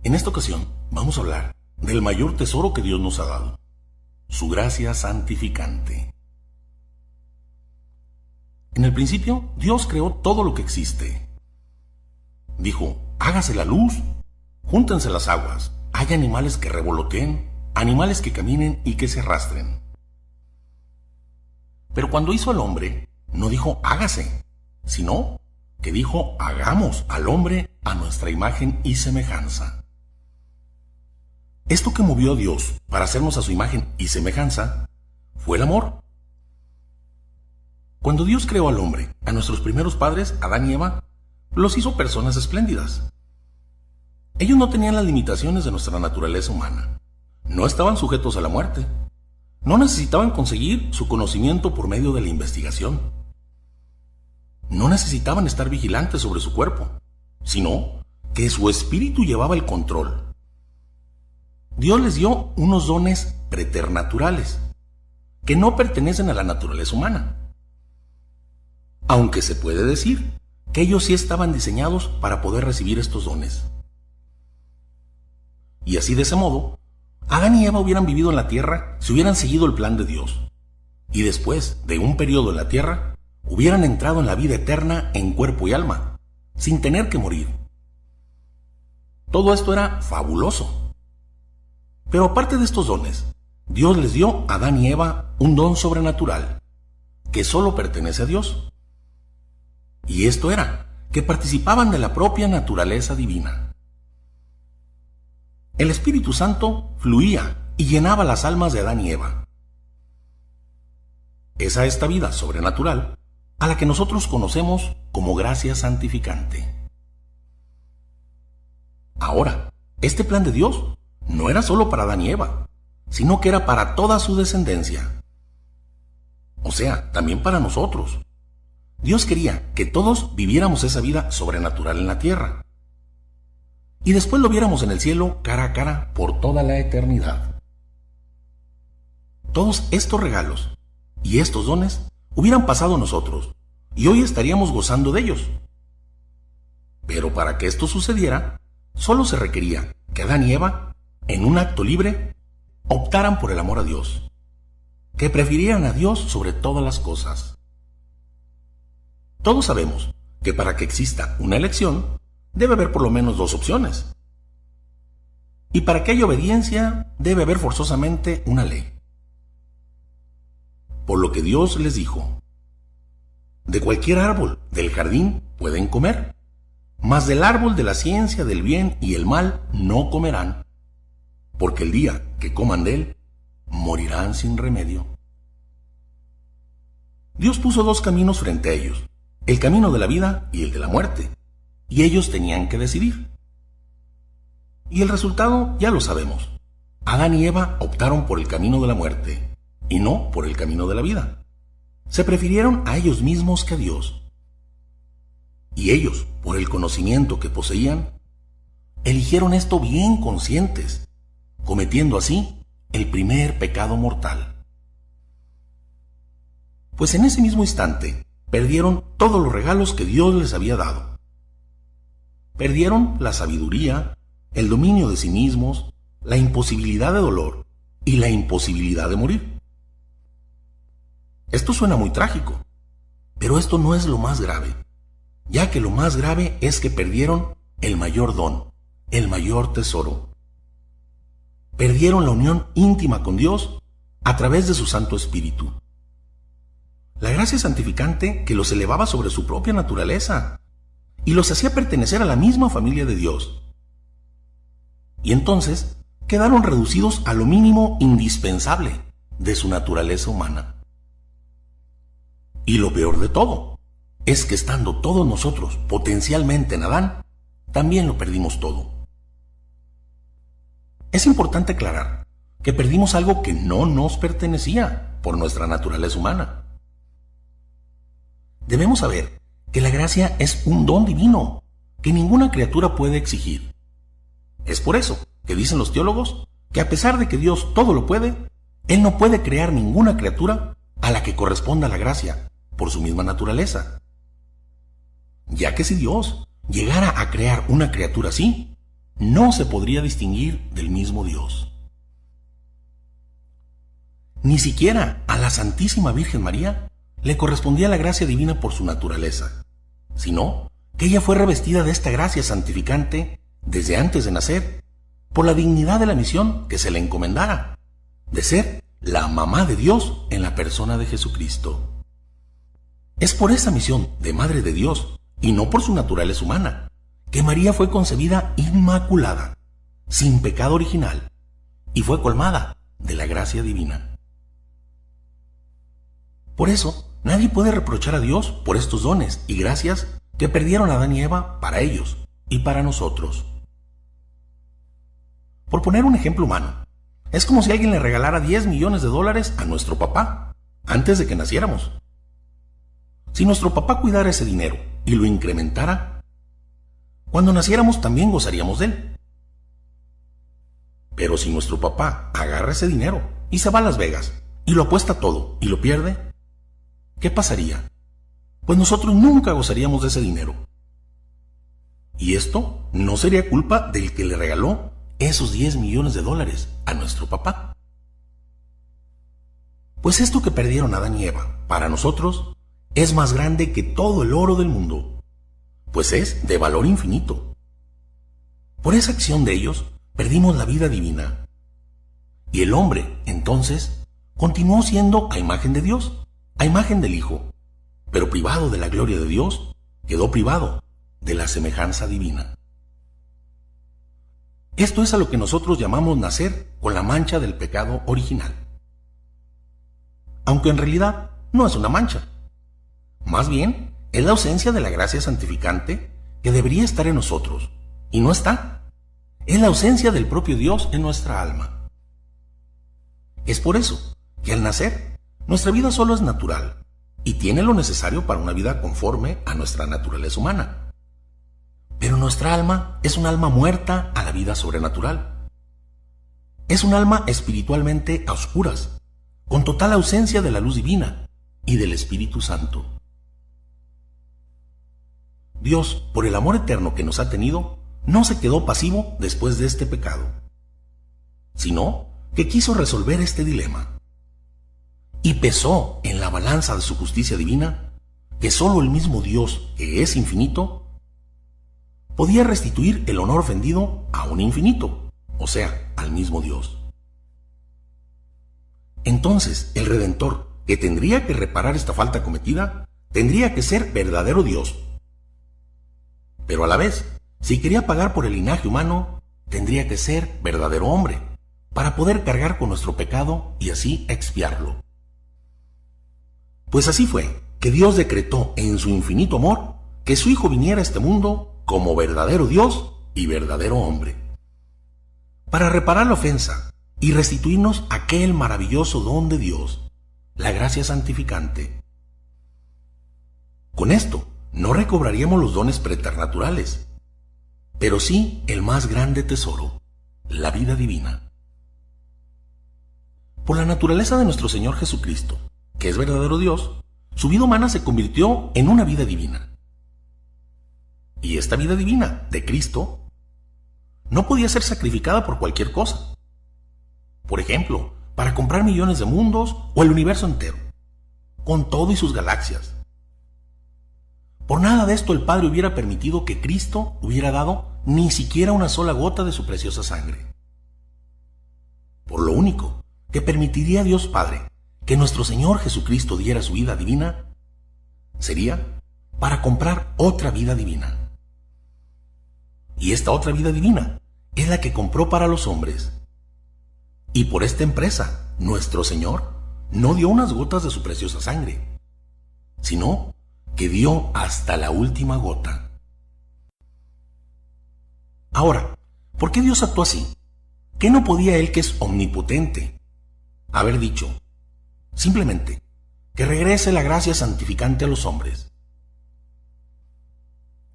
En esta ocasión vamos a hablar del mayor tesoro que Dios nos ha dado, su gracia santificante. En el principio, Dios creó todo lo que existe. Dijo, hágase la luz, júntense las aguas, hay animales que revoloteen, animales que caminen y que se arrastren. Pero cuando hizo al hombre, no dijo hágase, sino que dijo hagamos al hombre a nuestra imagen y semejanza. Esto que movió a Dios para hacernos a su imagen y semejanza fue el amor. Cuando Dios creó al hombre, a nuestros primeros padres, Adán y Eva, los hizo personas espléndidas. Ellos no tenían las limitaciones de nuestra naturaleza humana. No estaban sujetos a la muerte. No necesitaban conseguir su conocimiento por medio de la investigación. No necesitaban estar vigilantes sobre su cuerpo, sino que su espíritu llevaba el control. Dios les dio unos dones preternaturales que no pertenecen a la naturaleza humana. Aunque se puede decir que ellos sí estaban diseñados para poder recibir estos dones. Y así de ese modo, Adán y Eva hubieran vivido en la tierra si hubieran seguido el plan de Dios. Y después de un periodo en la tierra, hubieran entrado en la vida eterna en cuerpo y alma, sin tener que morir. Todo esto era fabuloso. Pero aparte de estos dones, Dios les dio a Adán y Eva un don sobrenatural, que solo pertenece a Dios. Y esto era que participaban de la propia naturaleza divina. El Espíritu Santo fluía y llenaba las almas de Adán y Eva. Es a esta vida sobrenatural a la que nosotros conocemos como gracia santificante. Ahora, este plan de Dios no era solo para Adán y Eva, sino que era para toda su descendencia. O sea, también para nosotros. Dios quería que todos viviéramos esa vida sobrenatural en la tierra. Y después lo viéramos en el cielo cara a cara por toda la eternidad. Todos estos regalos y estos dones hubieran pasado a nosotros y hoy estaríamos gozando de ellos. Pero para que esto sucediera, solo se requería que Adán y Eva, en un acto libre, optaran por el amor a Dios, que prefirieran a Dios sobre todas las cosas. Todos sabemos que para que exista una elección, debe haber por lo menos dos opciones. Y para que haya obediencia, debe haber forzosamente una ley. Por lo que Dios les dijo, de cualquier árbol del jardín pueden comer, mas del árbol de la ciencia del bien y el mal no comerán, porque el día que coman de él, morirán sin remedio. Dios puso dos caminos frente a ellos, el camino de la vida y el de la muerte, y ellos tenían que decidir. Y el resultado ya lo sabemos. Adán y Eva optaron por el camino de la muerte, y no por el camino de la vida. Se prefirieron a ellos mismos que a Dios. Y ellos, por el conocimiento que poseían, eligieron esto bien conscientes, cometiendo así el primer pecado mortal. Pues en ese mismo instante perdieron todos los regalos que Dios les había dado. Perdieron la sabiduría, el dominio de sí mismos, la imposibilidad de dolor y la imposibilidad de morir. Esto suena muy trágico, pero esto no es lo más grave, ya que lo más grave es que perdieron el mayor don, el mayor tesoro. Perdieron la unión íntima con Dios a través de su Santo Espíritu. La gracia santificante que los elevaba sobre su propia naturaleza y los hacía pertenecer a la misma familia de Dios. Y entonces quedaron reducidos a lo mínimo indispensable de su naturaleza humana. Y lo peor de todo es que estando todos nosotros potencialmente en Adán, también lo perdimos todo. Es importante aclarar que perdimos algo que no nos pertenecía por nuestra naturaleza humana. Debemos saber que la gracia es un don divino que ninguna criatura puede exigir. Es por eso que dicen los teólogos que a pesar de que Dios todo lo puede, Él no puede crear ninguna criatura a la que corresponda la gracia por su misma naturaleza. Ya que si Dios llegara a crear una criatura así, no se podría distinguir del mismo Dios. Ni siquiera a la Santísima Virgen María le correspondía la gracia divina por su naturaleza, sino que ella fue revestida de esta gracia santificante desde antes de nacer, por la dignidad de la misión que se le encomendara, de ser la mamá de Dios en la persona de Jesucristo. Es por esa misión de Madre de Dios, y no por su naturaleza humana, que María fue concebida inmaculada, sin pecado original, y fue colmada de la gracia divina. Por eso, nadie puede reprochar a Dios por estos dones y gracias que perdieron Adán y Eva para ellos y para nosotros. Por poner un ejemplo humano, es como si alguien le regalara $10 millones a nuestro papá antes de que naciéramos. Si nuestro papá cuidara ese dinero y lo incrementara, cuando naciéramos también gozaríamos de él. Pero si nuestro papá agarra ese dinero y se va a Las Vegas y lo apuesta todo y lo pierde, ¿qué pasaría? Pues nosotros nunca gozaríamos de ese dinero. Y esto no sería culpa del que le regaló esos $10 millones a nuestro papá. Pues esto que perdieron Adán y Eva, para nosotros, es más grande que todo el oro del mundo, pues es de valor infinito. Por esa acción de ellos, perdimos la vida divina. Y el hombre, entonces, continuó siendo a imagen de Dios, a imagen del Hijo, pero privado de la gloria de Dios, quedó privado de la semejanza divina. Esto es a lo que nosotros llamamos nacer con la mancha del pecado original. Aunque en realidad no es una mancha. Más bien, es la ausencia de la gracia santificante que debería estar en nosotros, y no está. Es la ausencia del propio Dios en nuestra alma. Es por eso que al nacer, nuestra vida solo es natural, y tiene lo necesario para una vida conforme a nuestra naturaleza humana. Pero nuestra alma es un alma muerta a la vida sobrenatural. Es un alma espiritualmente a oscuras, con total ausencia de la luz divina y del Espíritu Santo. Dios, por el amor eterno que nos ha tenido, no se quedó pasivo después de este pecado, sino que quiso resolver este dilema. Y pesó en la balanza de su justicia divina que solo el mismo Dios, que es infinito, podía restituir el honor ofendido a un infinito, o sea, al mismo Dios. Entonces, el Redentor, que tendría que reparar esta falta cometida, tendría que ser verdadero Dios. Pero a la vez, si quería pagar por el linaje humano, tendría que ser verdadero hombre, para poder cargar con nuestro pecado y así expiarlo. Pues así fue que Dios decretó en su infinito amor que su Hijo viniera a este mundo como verdadero Dios y verdadero hombre, para reparar la ofensa y restituirnos aquel maravilloso don de Dios, la gracia santificante. Con esto no recobraríamos los dones preternaturales, pero sí el más grande tesoro, la vida divina. Por la naturaleza de nuestro Señor Jesucristo, que es verdadero Dios, su vida humana se convirtió en una vida divina. Y esta vida divina de Cristo no podía ser sacrificada por cualquier cosa. Por ejemplo, para comprar millones de mundos o el universo entero, con todo y sus galaxias. Por nada de esto el Padre hubiera permitido que Cristo hubiera dado ni siquiera una sola gota de su preciosa sangre. Por lo único que permitiría Dios Padre que nuestro Señor Jesucristo diera su vida divina, sería para comprar otra vida divina. Y esta otra vida divina es la que compró para los hombres. Y por esta empresa, nuestro Señor no dio unas gotas de su preciosa sangre, sino que dio hasta la última gota. Ahora, ¿por qué Dios actuó así? ¿Qué no podía Él, que es omnipotente, haber dicho? Simplemente, que regrese la gracia santificante a los hombres.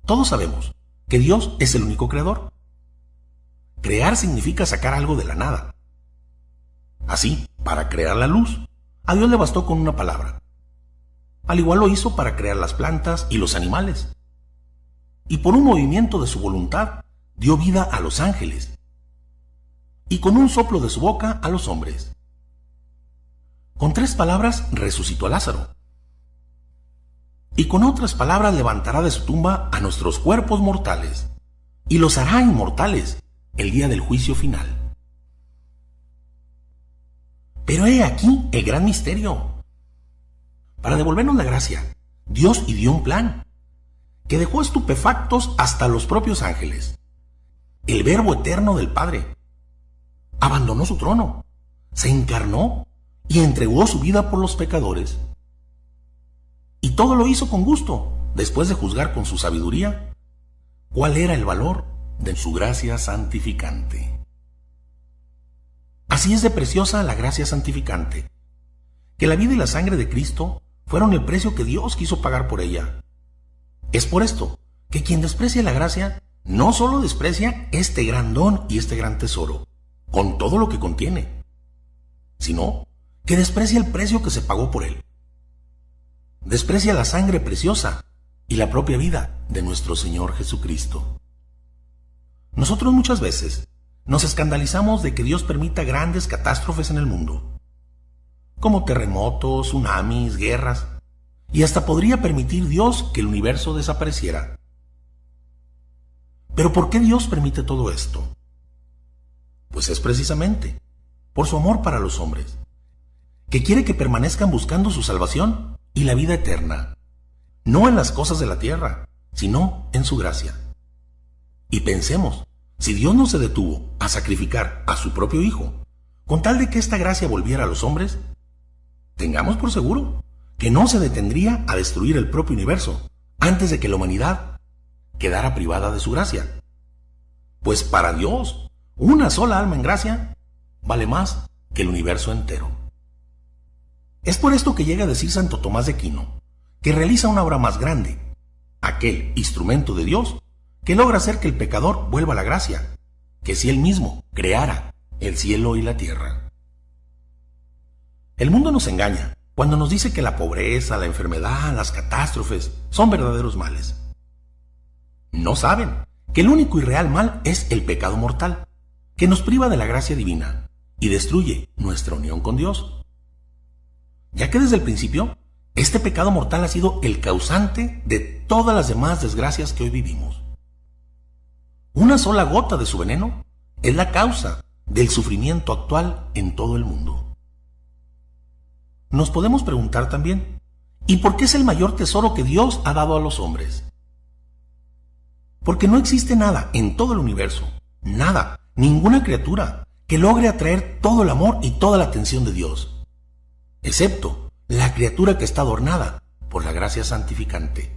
Todos sabemos que Dios es el único creador. Crear significa sacar algo de la nada. Así, para crear la luz, a Dios le bastó con una palabra. Al igual lo hizo para crear las plantas y los animales. Y por un movimiento de su voluntad, dio vida a los ángeles y con un soplo de su boca a los hombres. Con 3 palabras resucitó a Lázaro. Y con otras palabras levantará de su tumba a nuestros cuerpos mortales y los hará inmortales el día del juicio final. Pero he aquí el gran misterio. Para devolvernos la gracia, Dios ideó un plan que dejó estupefactos hasta los propios ángeles. El Verbo eterno del Padre abandonó su trono, se encarnó y entregó su vida por los pecadores. Y todo lo hizo con gusto, después de juzgar con su sabiduría cuál era el valor de su gracia santificante. Así es de preciosa la gracia santificante, que la vida y la sangre de Cristo fueron el precio que Dios quiso pagar por ella. Es por esto que quien desprecia la gracia no solo desprecia este gran don y este gran tesoro, con todo lo que contiene, sino que desprecia el precio que se pagó por él. Desprecia la sangre preciosa y la propia vida de nuestro Señor Jesucristo. Nosotros muchas veces nos escandalizamos de que Dios permita grandes catástrofes en el mundo, como terremotos, tsunamis, guerras, y hasta podría permitir Dios que el universo desapareciera. ¿Pero por qué Dios permite todo esto? Pues es precisamente por su amor para los hombres, que quiere que permanezcan buscando su salvación y la vida eterna, no en las cosas de la tierra, sino en su gracia. Y pensemos, si Dios no se detuvo a sacrificar a su propio Hijo, con tal de que esta gracia volviera a los hombres, tengamos por seguro que no se detendría a destruir el propio universo antes de que la humanidad quedara privada de su gracia. Pues para Dios, una sola alma en gracia vale más que el universo entero. Es por esto que llega a decir Santo Tomás de Aquino, que realiza una obra más grande, aquel instrumento de Dios que logra hacer que el pecador vuelva a la gracia, que si él mismo creara el cielo y la tierra. El mundo nos engaña cuando nos dice que la pobreza, la enfermedad, las catástrofes son verdaderos males. No saben que el único y real mal es el pecado mortal, que nos priva de la gracia divina y destruye nuestra unión con Dios. Ya que desde el principio, este pecado mortal ha sido el causante de todas las demás desgracias que hoy vivimos. Una sola gota de su veneno es la causa del sufrimiento actual en todo el mundo. Nos podemos preguntar también, ¿y por qué es el mayor tesoro que Dios ha dado a los hombres? Porque no existe nada en todo el universo, nada, ninguna criatura, que logre atraer todo el amor y toda la atención de Dios, excepto la criatura que está adornada por la gracia santificante.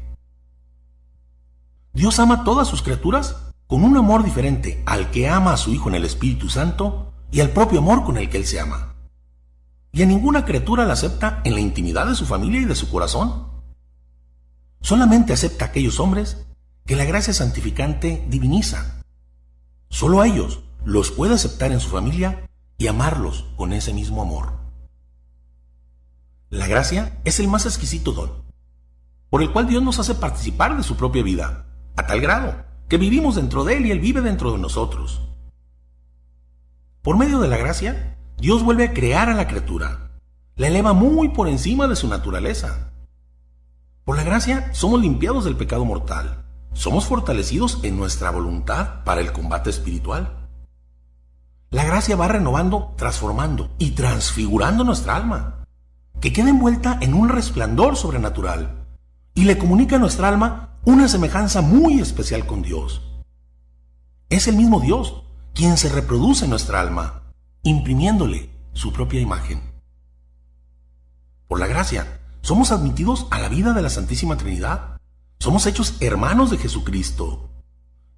Dios ama a todas sus criaturas con un amor diferente al que ama a su Hijo en el Espíritu Santo y al propio amor con el que Él se ama. Y a ninguna criatura la acepta en la intimidad de su familia y de su corazón. Solamente acepta a aquellos hombres que la gracia santificante diviniza. Solo a ellos los puede aceptar en su familia y amarlos con ese mismo amor. La gracia es el más exquisito don, por el cual Dios nos hace participar de su propia vida, a tal grado que vivimos dentro de Él y Él vive dentro de nosotros. Por medio de la gracia, Dios vuelve a crear a la criatura, la eleva muy por encima de su naturaleza. Por la gracia somos limpiados del pecado mortal, somos fortalecidos en nuestra voluntad para el combate espiritual. La gracia va renovando, transformando y transfigurando nuestra alma, que queda envuelta en un resplandor sobrenatural y le comunica a nuestra alma una semejanza muy especial con Dios. Es el mismo Dios quien se reproduce en nuestra alma, imprimiéndole su propia imagen. Por la gracia, somos admitidos a la vida de la Santísima Trinidad. Somos hechos hermanos de Jesucristo,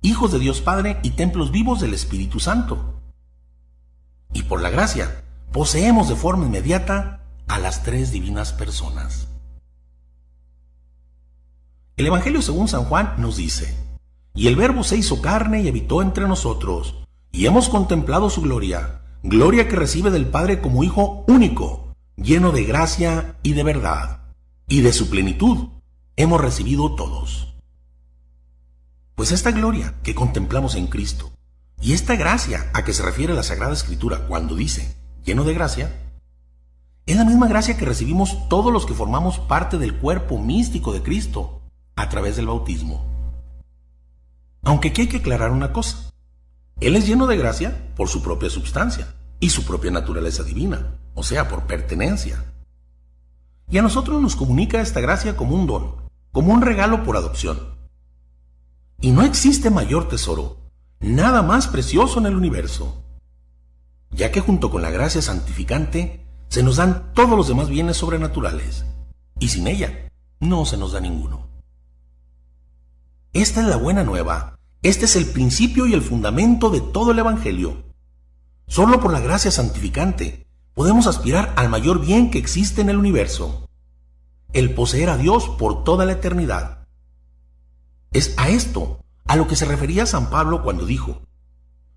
hijos de Dios Padre y templos vivos del Espíritu Santo. Y por la gracia, poseemos de forma inmediata a las 3 divinas personas. El Evangelio según San Juan nos dice: y el Verbo se hizo carne y habitó entre nosotros, y hemos contemplado su gloria, gloria que recibe del Padre como Hijo único, lleno de gracia y de verdad, y de su plenitud hemos recibido todos. Pues esta gloria que contemplamos en Cristo y esta gracia a que se refiere la Sagrada Escritura cuando dice lleno de gracia, es la misma gracia que recibimos todos los que formamos parte del cuerpo místico de Cristo a través del bautismo. Aunque aquí hay que aclarar una cosa. Él es lleno de gracia por su propia substancia y su propia naturaleza divina, o sea, por pertenencia. Y a nosotros nos comunica esta gracia como un don, como un regalo por adopción. Y no existe mayor tesoro, nada más precioso en el universo, ya que junto con la gracia santificante se nos dan todos los demás bienes sobrenaturales, y sin ella no se nos da ninguno. Esta es la buena nueva, este es el principio y el fundamento de todo el Evangelio. Solo por la gracia santificante podemos aspirar al mayor bien que existe en el universo, el poseer a Dios por toda la eternidad. Es a esto a lo que se refería San Pablo cuando dijo: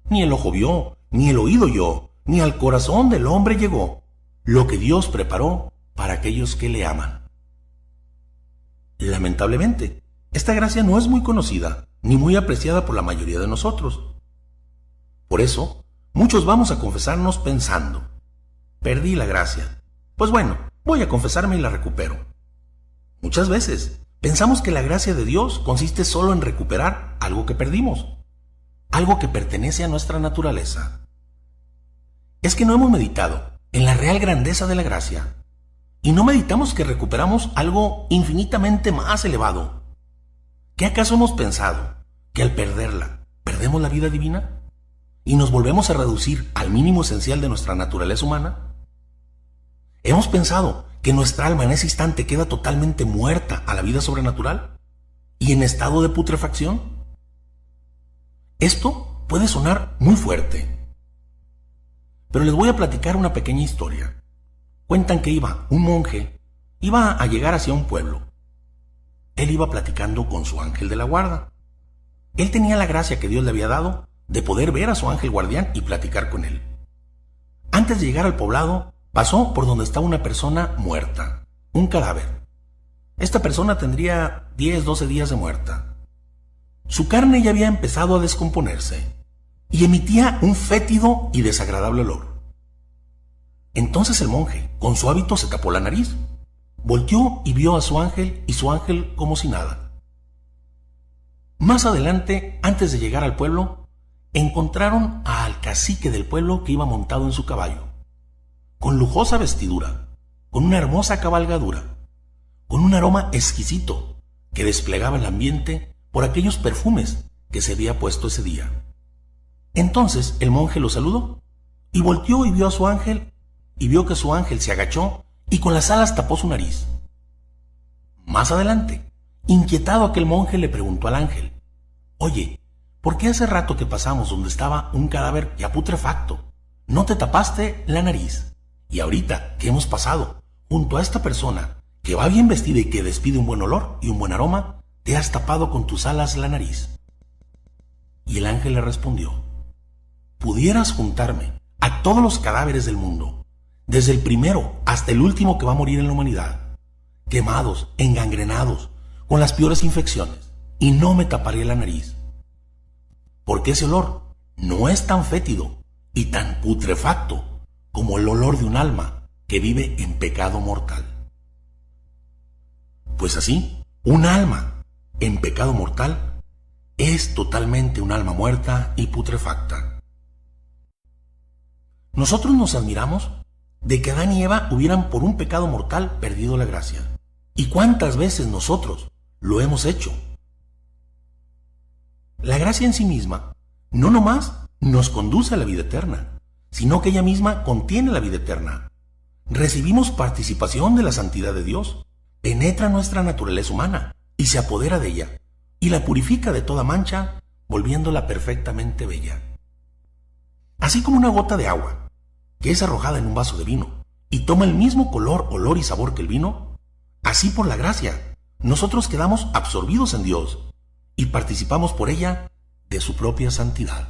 ni el ojo vio, ni el oído oyó, ni al corazón del hombre llegó lo que Dios preparó para aquellos que le aman. Lamentablemente, esta gracia no es muy conocida ni muy apreciada por la mayoría de nosotros. Por eso, muchos vamos a confesarnos pensando: perdí la gracia. Pues bueno, voy a confesarme y la recupero. Muchas veces pensamos que la gracia de Dios consiste solo en recuperar algo que perdimos, algo que pertenece a nuestra naturaleza. Es que no hemos meditado en la real grandeza de la gracia, y no meditamos que recuperamos algo infinitamente más elevado. ¿Qué acaso hemos pensado que al perderla, perdemos la vida divina? ¿Y nos volvemos a reducir al mínimo esencial de nuestra naturaleza humana? ¿Hemos pensado que nuestra alma en ese instante queda totalmente muerta a la vida sobrenatural y en estado de putrefacción? Esto puede sonar muy fuerte, pero les voy a platicar una pequeña historia. Cuentan que un monje iba a llegar hacia un pueblo. Él iba platicando con su ángel de la guarda. Él tenía la gracia que Dios le había dado de poder ver a su ángel guardián y platicar con él. Antes de llegar al poblado, pasó por donde estaba una persona muerta, un cadáver. Esta persona tendría 10, 12 días de muerta. Su carne ya había empezado a descomponerse y emitía un fétido y desagradable olor. Entonces el monje, con su hábito, se tapó la nariz, volteó y vio a su ángel y su ángel como si nada. Más adelante, antes de llegar al pueblo, encontraron al cacique del pueblo que iba montado en su caballo, con lujosa vestidura, con una hermosa cabalgadura, con un aroma exquisito que desplegaba el ambiente por aquellos perfumes que se había puesto ese día. Entonces el monje lo saludó y volteó y vio a su ángel y vio que su ángel se agachó y con las alas tapó su nariz. Más adelante, inquietado aquel monje le preguntó al ángel: oye, ¿por qué hace rato que pasamos donde estaba un cadáver ya putrefacto no te tapaste la nariz? Y ahorita que hemos pasado junto a esta persona que va bien vestida y que despide un buen olor y un buen aroma, te has tapado con tus alas la nariz. Y el ángel le respondió: pudieras juntarme a todos los cadáveres del mundo, desde el primero hasta el último que va a morir en la humanidad, quemados, engangrenados, con las peores infecciones, y no me taparía la nariz. Porque ese olor no es tan fétido y tan putrefacto como el olor de un alma que vive en pecado mortal. Pues así, un alma en pecado mortal es totalmente un alma muerta y putrefacta. Nosotros nos admiramos de que Adán y Eva hubieran por un pecado mortal perdido la gracia. ¿Y cuántas veces nosotros lo hemos hecho? La gracia en sí misma no nomás nos conduce a la vida eterna, sino que ella misma contiene la vida eterna. Recibimos participación de la santidad de Dios, penetra nuestra naturaleza humana y se apodera de ella, y la purifica de toda mancha, volviéndola perfectamente bella. Así como una gota de agua, que es arrojada en un vaso de vino, y toma el mismo color, olor y sabor que el vino, así por la gracia, nosotros quedamos absorbidos en Dios, y participamos por ella de su propia santidad.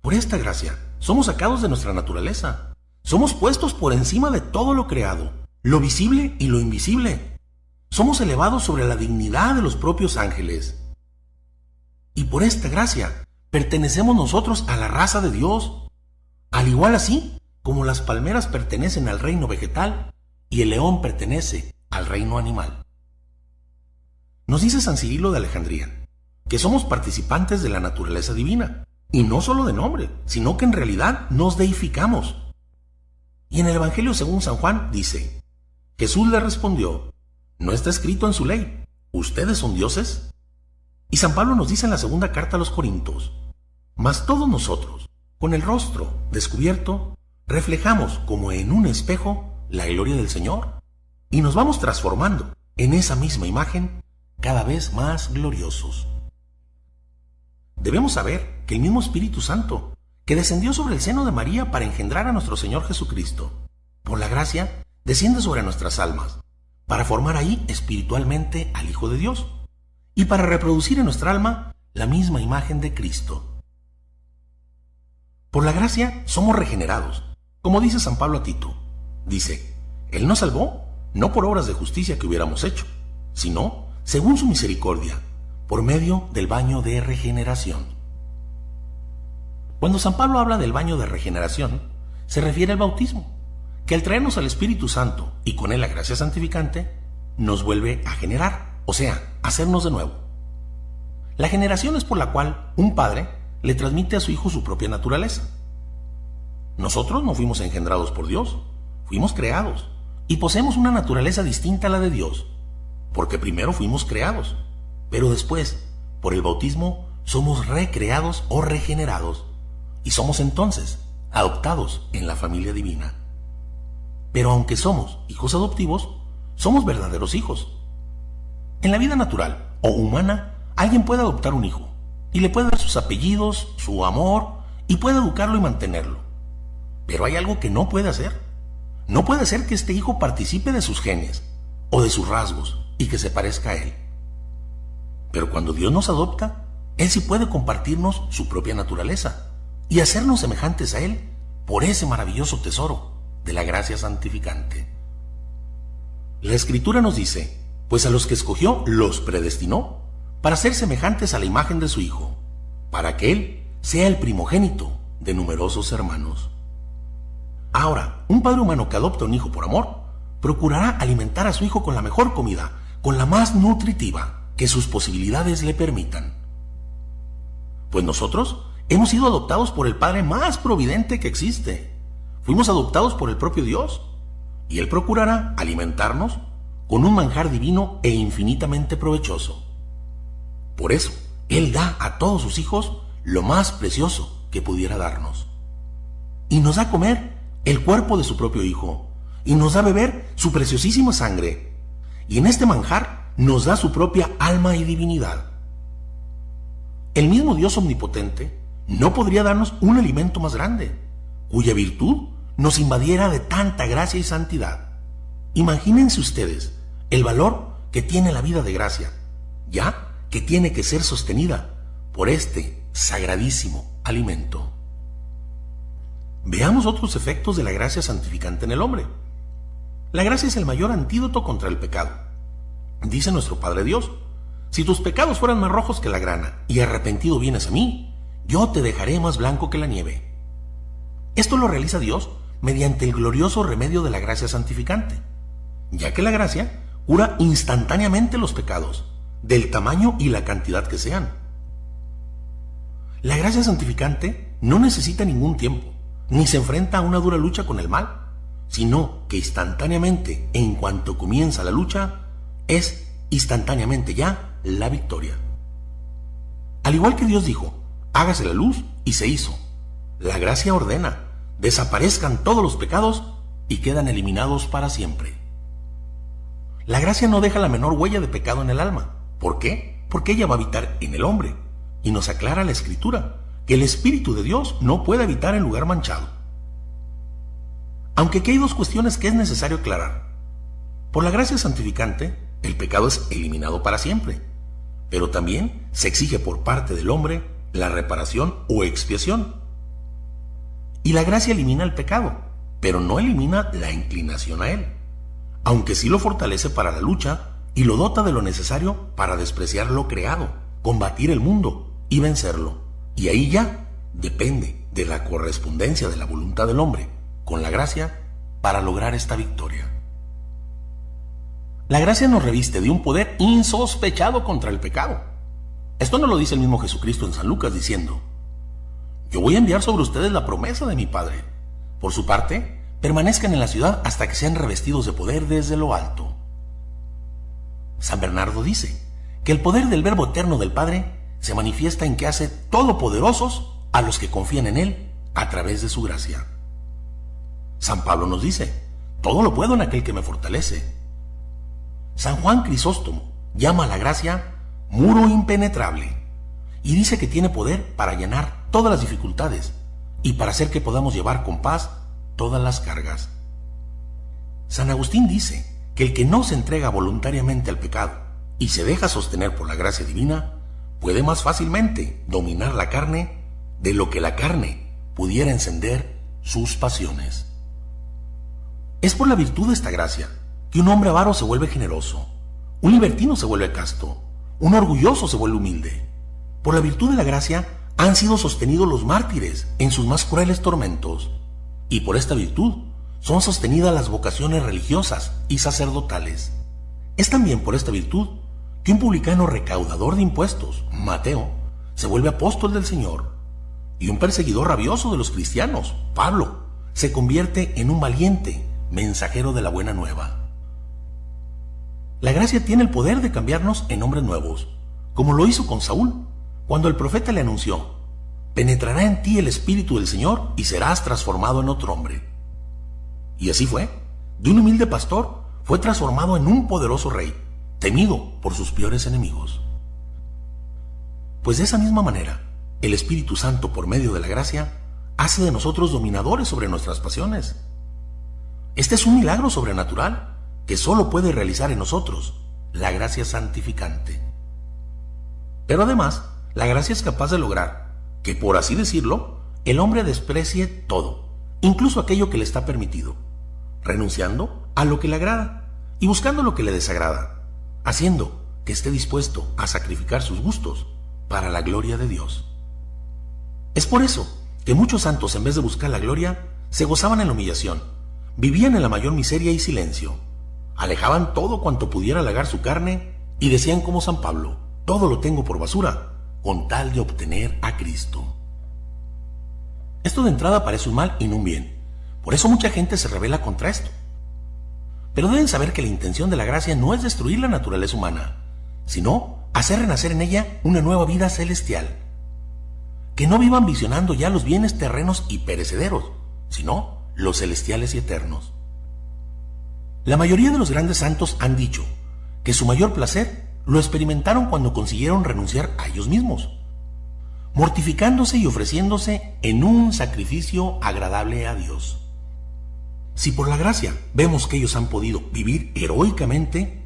Por esta gracia, somos sacados de nuestra naturaleza, somos puestos por encima de todo lo creado, lo visible y lo invisible. somos elevados sobre la dignidad de los propios ángeles. Y por esta gracia pertenecemos nosotros a la raza de Dios, al igual así como las palmeras pertenecen al reino vegetal y el león pertenece al reino animal. Nos dice San Cirilo de Alejandría que somos participantes de la naturaleza divina, y no solo de nombre, sino que en realidad nos deificamos. Y en el Evangelio según San Juan dice: Jesús le respondió: ¿no está escrito en su ley, ustedes son dioses? Y San Pablo nos dice en la segunda carta a los Corintios: mas todos nosotros, con el rostro descubierto, reflejamos como en un espejo la gloria del Señor, y nos vamos transformando en esa misma imagen cada vez más gloriosos. Debemos saber que el mismo Espíritu Santo, que descendió sobre el seno de María para engendrar a nuestro Señor Jesucristo, por la gracia, desciende sobre nuestras almas, para formar ahí espiritualmente al Hijo de Dios, y para reproducir en nuestra alma la misma imagen de Cristo. Por la gracia somos regenerados, como dice San Pablo a Tito. Dice: Él nos salvó, no por obras de justicia que hubiéramos hecho, sino según su misericordia, por medio del baño de regeneración. Cuando San Pablo habla del baño de regeneración, se refiere al bautismo, que al traernos al Espíritu Santo y con él la gracia santificante, nos vuelve a generar, o sea, hacernos de nuevo. La generación es por la cual un padre le transmite a su hijo su propia naturaleza. Nosotros no fuimos engendrados por Dios, fuimos creados, y poseemos una naturaleza distinta a la de Dios, porque primero fuimos creados, pero después, por el bautismo, somos recreados o regenerados, y somos entonces adoptados en la familia divina. Pero aunque somos hijos adoptivos, somos verdaderos hijos. En la vida natural o humana, alguien puede adoptar un hijo, y le puede dar sus apellidos, su amor, y puede educarlo y mantenerlo. Pero hay algo que no puede hacer. No puede ser que este hijo participe de sus genes o de sus rasgos y que se parezca a él. Pero cuando Dios nos adopta, Él sí puede compartirnos su propia naturaleza y hacernos semejantes a Él por ese maravilloso tesoro de la gracia santificante. La Escritura nos dice: pues a los que escogió los predestinó para ser semejantes a la imagen de su Hijo, para que Él sea el primogénito de numerosos hermanos. Ahora, un padre humano que adopta un hijo por amor, procurará alimentar a su hijo con la mejor comida, con la más nutritiva que sus posibilidades le permitan. Pues nosotros hemos sido adoptados por el Padre más providente que existe. Fuimos adoptados por el propio Dios, y Él procurará alimentarnos con un manjar divino e infinitamente provechoso. Por eso, Él da a todos sus hijos lo más precioso que pudiera darnos. Y nos da a comer el cuerpo de su propio Hijo, y nos da a beber su preciosísima sangre, y en este manjar nos da su propia alma y divinidad. El mismo Dios omnipotente no podría darnos un alimento más grande, cuya virtud nos invadiera de tanta gracia y santidad. Imagínense ustedes el valor que tiene la vida de gracia, ya que tiene que ser sostenida por este sagradísimo alimento. Veamos otros efectos de la gracia santificante en el hombre. La gracia es el mayor antídoto contra el pecado. Dice nuestro Padre Dios: si tus pecados fueran más rojos que la grana, y arrepentido vienes a mí, yo te dejaré más blanco que la nieve. Esto lo realiza Dios mediante el glorioso remedio de la gracia santificante, ya que la gracia cura instantáneamente los pecados, del tamaño y la cantidad que sean. La gracia santificante no necesita ningún tiempo, ni se enfrenta a una dura lucha con el mal, sino que instantáneamente, en cuanto comienza la lucha, es instantáneamente ya la victoria. Al igual que Dios dijo: hágase la luz, y se hizo, la gracia ordena: desaparezcan todos los pecados y quedan eliminados para siempre. La gracia no deja la menor huella de pecado en el alma. ¿Por qué? Porque ella va a habitar en el hombre, y nos aclara la Escritura que el Espíritu de Dios no puede habitar en lugar manchado. Aunque aquí hay dos cuestiones que es necesario aclarar. Por la gracia santificante, el pecado es eliminado para siempre, pero también se exige por parte del hombre la reparación o expiación. Y la gracia elimina el pecado, pero no elimina la inclinación a él, aunque sí lo fortalece para la lucha y lo dota de lo necesario para despreciar lo creado, combatir el mundo y vencerlo. Y ahí ya depende de la correspondencia de la voluntad del hombre con la gracia para lograr esta victoria. La gracia nos reviste de un poder insospechado contra el pecado. Esto nos lo dice el mismo Jesucristo en San Lucas diciendo: yo voy a enviar sobre ustedes la promesa de mi Padre. Por su parte, permanezcan en la ciudad hasta que sean revestidos de poder desde lo alto. San Bernardo dice que el poder del Verbo eterno del Padre se manifiesta en que hace todopoderosos a los que confían en Él a través de su gracia. San Pablo nos dice: todo lo puedo en aquel que me fortalece. San Juan Crisóstomo llama a la gracia muro impenetrable y dice que tiene poder para llenar todas las dificultades y para hacer que podamos llevar con paz todas las cargas. San Agustín dice que el que no se entrega voluntariamente al pecado y se deja sostener por la gracia divina puede más fácilmente dominar la carne de lo que la carne pudiera encender sus pasiones. Es por la virtud de esta gracia que un hombre avaro se vuelve generoso, un libertino se vuelve casto, un orgulloso se vuelve humilde. Por la virtud de la gracia han sido sostenidos los mártires en sus más crueles tormentos, y por esta virtud son sostenidas las vocaciones religiosas y sacerdotales. Es también por esta virtud que un publicano recaudador de impuestos, Mateo, se vuelve apóstol del Señor, y un perseguidor rabioso de los cristianos, Pablo, se convierte en un valiente mensajero de la buena nueva. La gracia tiene el poder de cambiarnos en hombres nuevos, como lo hizo con Saúl, cuando el profeta le anunció: penetrará en ti el Espíritu del Señor y serás transformado en otro hombre. Y así fue. De un humilde pastor fue transformado en un poderoso rey, temido por sus peores enemigos. Pues de esa misma manera, el Espíritu Santo, por medio de la gracia, hace de nosotros dominadores sobre nuestras pasiones. Este es un milagro sobrenatural que solo puede realizar en nosotros la gracia santificante. Pero además, la gracia es capaz de lograr que, por así decirlo, el hombre desprecie todo, incluso aquello que le está permitido, renunciando a lo que le agrada y buscando lo que le desagrada, haciendo que esté dispuesto a sacrificar sus gustos para la gloria de Dios. Es por eso que muchos santos, en vez de buscar la gloria, se gozaban en la humillación, vivían en la mayor miseria y silencio, alejaban todo cuanto pudiera halagar su carne y decían como San Pablo: todo lo tengo por basura, con tal de obtener a Cristo. Esto de entrada parece un mal y no un bien. Por eso mucha gente se rebela contra esto. Pero deben saber que la intención de la gracia no es destruir la naturaleza humana, sino hacer renacer en ella una nueva vida celestial. Que no vivan visionando ya los bienes terrenos y perecederos, sino los celestiales y eternos. La mayoría de los grandes santos han dicho que su mayor placer lo experimentaron cuando consiguieron renunciar a ellos mismos, mortificándose y ofreciéndose en un sacrificio agradable a Dios. Si por la gracia vemos que ellos han podido vivir heroicamente,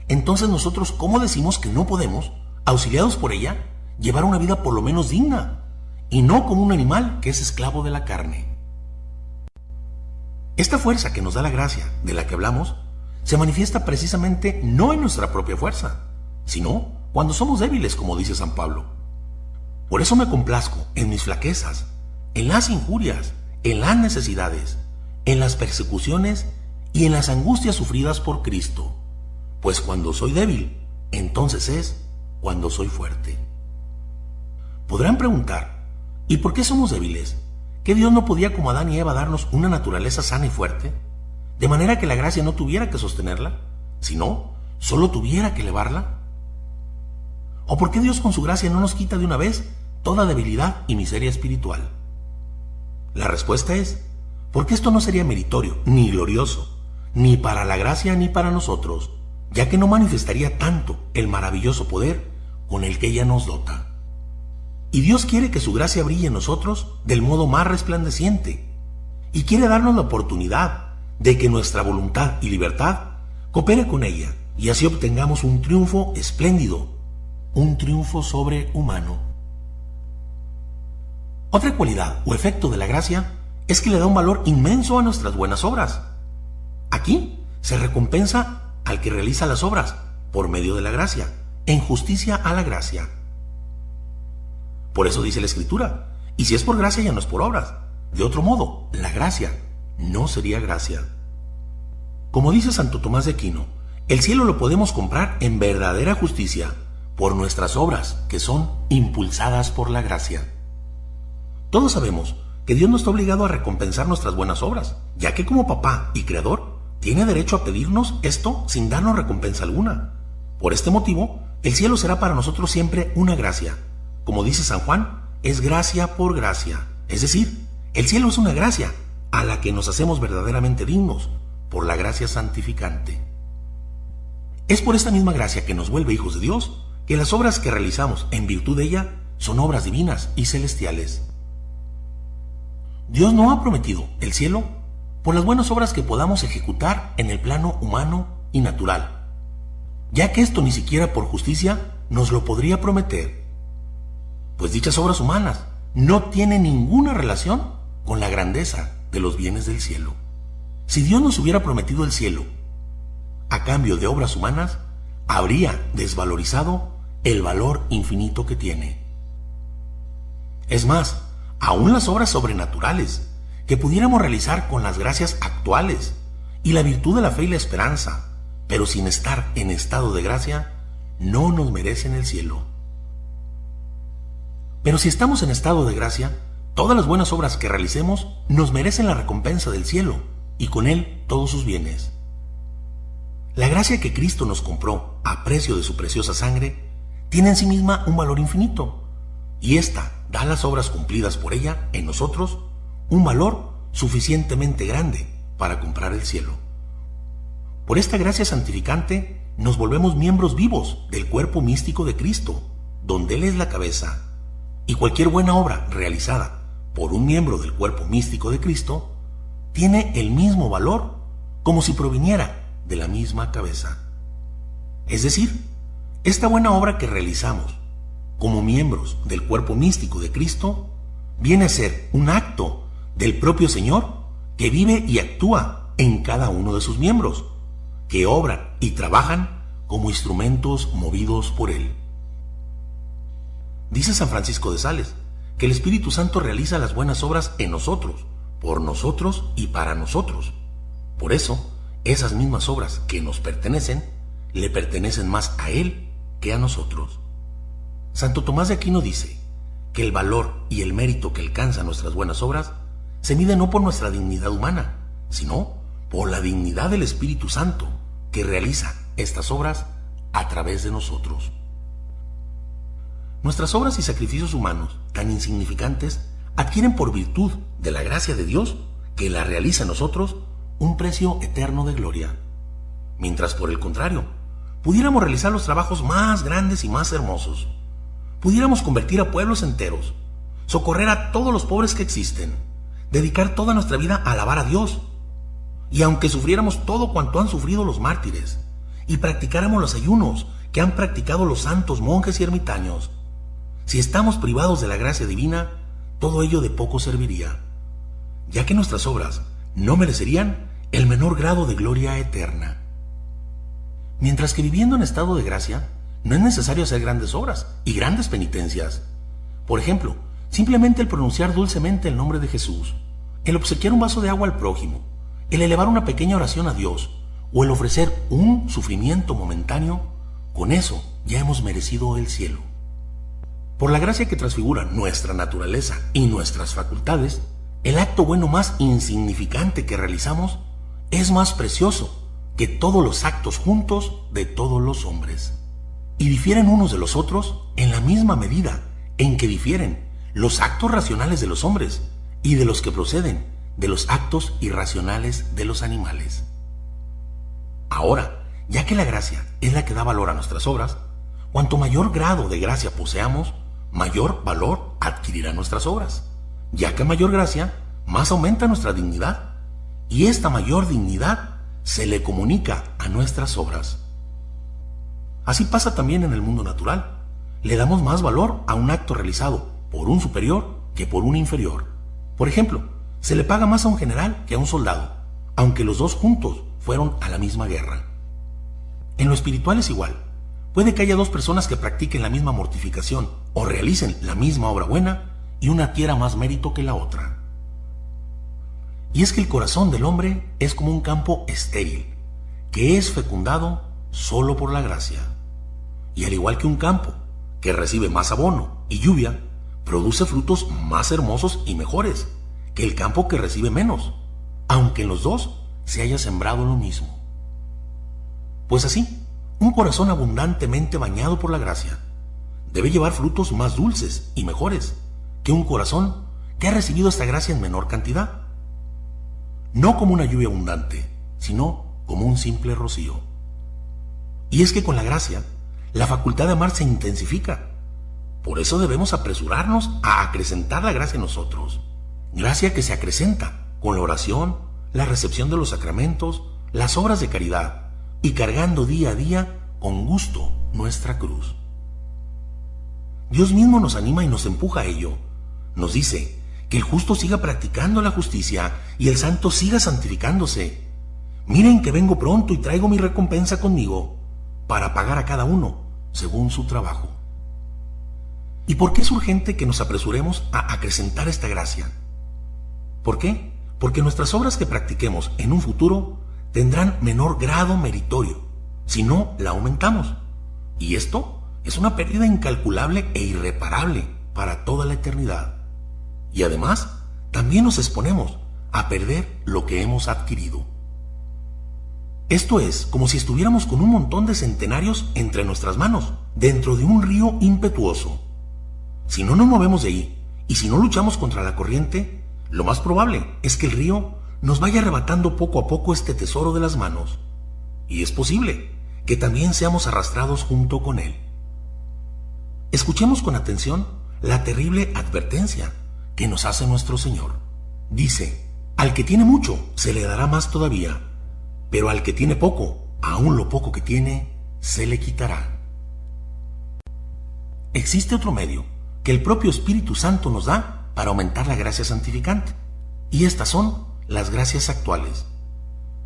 entonces nosotros, ¿cómo decimos que no podemos, auxiliados por ella, llevar una vida por lo menos digna, y no como un animal que es esclavo de la carne? Esta fuerza que nos da la gracia, de la que hablamos, se manifiesta precisamente no en nuestra propia fuerza, sino cuando somos débiles, como dice San Pablo. Por eso me complazco en mis flaquezas, en las injurias, en las necesidades, en las persecuciones y en las angustias sufridas por Cristo. Pues cuando soy débil, entonces es cuando soy fuerte. Podrán preguntar: ¿y por qué somos débiles? ¿Que Dios no podía, como Adán y Eva, darnos una naturaleza sana y fuerte, de manera que la gracia no tuviera que sostenerla, sino solo tuviera que elevarla? ¿O por qué Dios con su gracia no nos quita de una vez toda debilidad y miseria espiritual? La respuesta es: porque esto no sería meritorio ni glorioso, ni para la gracia ni para nosotros, ya que no manifestaría tanto el maravilloso poder con el que ella nos dota. Y Dios quiere que su gracia brille en nosotros del modo más resplandeciente, y quiere darnos la oportunidad de que nuestra voluntad y libertad coopere con ella, y así obtengamos un triunfo espléndido, un triunfo sobrehumano. Otra cualidad o efecto de la gracia es que le da un valor inmenso a nuestras buenas obras. Aquí se recompensa al que realiza las obras por medio de la gracia, en justicia a la gracia. Por eso dice la Escritura, y si es por gracia ya no es por obras. De otro modo, la gracia no sería gracia. Como dice Santo Tomás de Aquino, el cielo lo podemos comprar en verdadera justicia por nuestras obras, que son impulsadas por la gracia. Todos sabemos que Dios no está obligado a recompensar nuestras buenas obras, ya que como papá y creador, tiene derecho a pedirnos esto sin darnos recompensa alguna. Por este motivo, el cielo será para nosotros siempre una gracia. Como dice San Juan, es gracia por gracia. Es decir, el cielo es una gracia a la que nos hacemos verdaderamente dignos por la gracia santificante. Es por esta misma gracia que nos vuelve hijos de Dios, que las obras que realizamos en virtud de ella son obras divinas y celestiales. Dios no ha prometido el cielo por las buenas obras que podamos ejecutar en el plano humano y natural, ya que esto ni siquiera por justicia nos lo podría prometer, pues dichas obras humanas no tienen ninguna relación con la grandeza de los bienes del cielo. Si Dios nos hubiera prometido el cielo a cambio de obras humanas, habría desvalorizado el valor infinito que tiene. Es más, aún las obras sobrenaturales que pudiéramos realizar con las gracias actuales y la virtud de la fe y la esperanza, pero sin estar en estado de gracia, no nos merecen el cielo. Pero si estamos en estado de gracia, todas las buenas obras que realicemos nos merecen la recompensa del cielo y con él todos sus bienes. La gracia que Cristo nos compró a precio de su preciosa sangre tiene en sí misma un valor infinito, y ésta da a las obras cumplidas por ella en nosotros un valor suficientemente grande para comprar el cielo. Por esta gracia santificante nos volvemos miembros vivos del cuerpo místico de Cristo, donde Él es la cabeza, y cualquier buena obra realizada por un miembro del cuerpo místico de Cristo tiene el mismo valor como si proviniera de la misma cabeza. Es decir, esta buena obra que realizamos como miembros del cuerpo místico de Cristo viene a ser un acto del propio Señor que vive y actúa en cada uno de sus miembros, que obran y trabajan como instrumentos movidos por Él. Dice San Francisco de Sales que el Espíritu Santo realiza las buenas obras en nosotros, por nosotros y para nosotros. Por eso, esas mismas obras que nos pertenecen, le pertenecen más a Él que a nosotros. Santo Tomás de Aquino dice que el valor y el mérito que alcanzan nuestras buenas obras se mide no por nuestra dignidad humana, sino por la dignidad del Espíritu Santo que realiza estas obras a través de nosotros. Nuestras obras y sacrificios humanos tan insignificantes adquieren por virtud de la gracia de Dios que la realiza en nosotros un precio eterno de gloria. Mientras por el contrario, pudiéramos realizar los trabajos más grandes y más hermosos, pudiéramos convertir a pueblos enteros, socorrer a todos los pobres que existen, dedicar toda nuestra vida a alabar a Dios, y aunque sufriéramos todo cuanto han sufrido los mártires, y practicáramos los ayunos que han practicado los santos monjes y ermitaños, si estamos privados de la gracia divina, todo ello de poco serviría, ya que nuestras obras no merecerían el menor grado de gloria eterna. Mientras que viviendo en estado de gracia, no es necesario hacer grandes obras y grandes penitencias. Por ejemplo, simplemente el pronunciar dulcemente el nombre de Jesús, el obsequiar un vaso de agua al prójimo, el elevar una pequeña oración a Dios o el ofrecer un sufrimiento momentáneo, con eso ya hemos merecido el cielo. Por la gracia que transfigura nuestra naturaleza y nuestras facultades, el acto bueno más insignificante que realizamos es más precioso que todos los actos juntos de todos los hombres. Y difieren unos de los otros en la misma medida en que difieren los actos racionales de los hombres y de los que proceden de los actos irracionales de los animales. Ahora, ya que la gracia es la que da valor a nuestras obras, cuanto mayor grado de gracia poseamos, mayor valor adquirirán nuestras obras, ya que a mayor gracia, más aumenta nuestra dignidad, y esta mayor dignidad se le comunica a nuestras obras. Así pasa también en el mundo natural. Le damos más valor a un acto realizado por un superior que por un inferior. Por ejemplo, se le paga más a un general que a un soldado, aunque los dos juntos fueron a la misma guerra. En lo espiritual es igual. Puede que haya dos personas que practiquen la misma mortificación o realicen la misma obra buena y una adquiera más mérito que la otra. Y es que el corazón del hombre es como un campo estéril, que es fecundado solo por la gracia. Y al igual que un campo que recibe más abono y lluvia, produce frutos más hermosos y mejores que el campo que recibe menos, aunque en los dos se haya sembrado lo mismo. Pues así, un corazón abundantemente bañado por la gracia debe llevar frutos más dulces y mejores que un corazón que ha recibido esta gracia en menor cantidad. No como una lluvia abundante, sino como un simple rocío. Y es que con la gracia, la facultad de amar se intensifica. Por eso debemos apresurarnos a acrecentar la gracia en nosotros. Gracia que se acrecenta con la oración, la recepción de los sacramentos, las obras de caridad y cargando día a día con gusto nuestra cruz. Dios mismo nos anima y nos empuja a ello. Nos dice que el justo siga practicando la justicia y el santo siga santificándose. Miren que vengo pronto y traigo mi recompensa conmigo para pagar a cada uno según su trabajo. ¿Y por qué es urgente que nos apresuremos a acrecentar esta gracia? ¿Por qué? Porque nuestras obras que practiquemos en un futuro tendrán menor grado meritorio si no la aumentamos. Y esto es una pérdida incalculable e irreparable para toda la eternidad. Y además, también nos exponemos a perder lo que hemos adquirido. Esto es como si estuviéramos con un montón de centenarios entre nuestras manos, dentro de un río impetuoso. Si no nos movemos de ahí y si no luchamos contra la corriente, lo más probable es que el río nos vaya arrebatando poco a poco este tesoro de las manos. Y es posible que también seamos arrastrados junto con él. Escuchemos con atención la terrible advertencia que nos hace nuestro Señor. Dice: al que tiene mucho se le dará más todavía, pero al que tiene poco, aún lo poco que tiene, se le quitará. Existe otro medio que el propio Espíritu Santo nos da para aumentar la gracia santificante, y estas son las gracias actuales,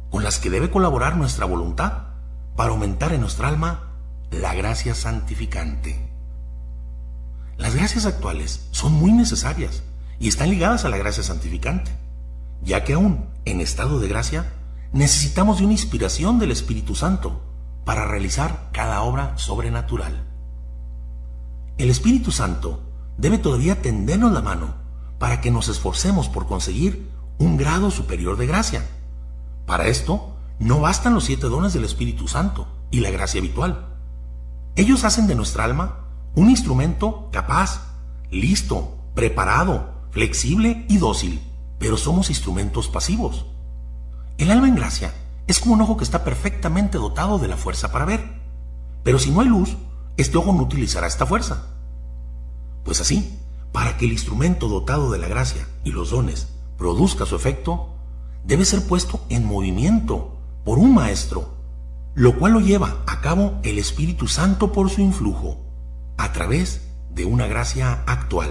con las que debe colaborar nuestra voluntad para aumentar en nuestra alma la gracia santificante. Las gracias actuales son muy necesarias y están ligadas a la gracia santificante, ya que aún en estado de gracia necesitamos de una inspiración del Espíritu Santo para realizar cada obra sobrenatural. El Espíritu Santo debe todavía tendernos la mano para que nos esforcemos por conseguir un grado superior de gracia. Para esto, no bastan los 7 dones del Espíritu Santo y la gracia habitual. Ellos hacen de nuestra alma un instrumento capaz, listo, preparado, flexible y dócil, pero somos instrumentos pasivos. El alma en gracia es como un ojo que está perfectamente dotado de la fuerza para ver, pero si no hay luz, este ojo no utilizará esta fuerza. Pues así, para que el instrumento dotado de la gracia y los dones produzca su efecto, debe ser puesto en movimiento por un maestro, lo cual lo lleva a cabo el Espíritu Santo por su influjo, a través de una gracia actual.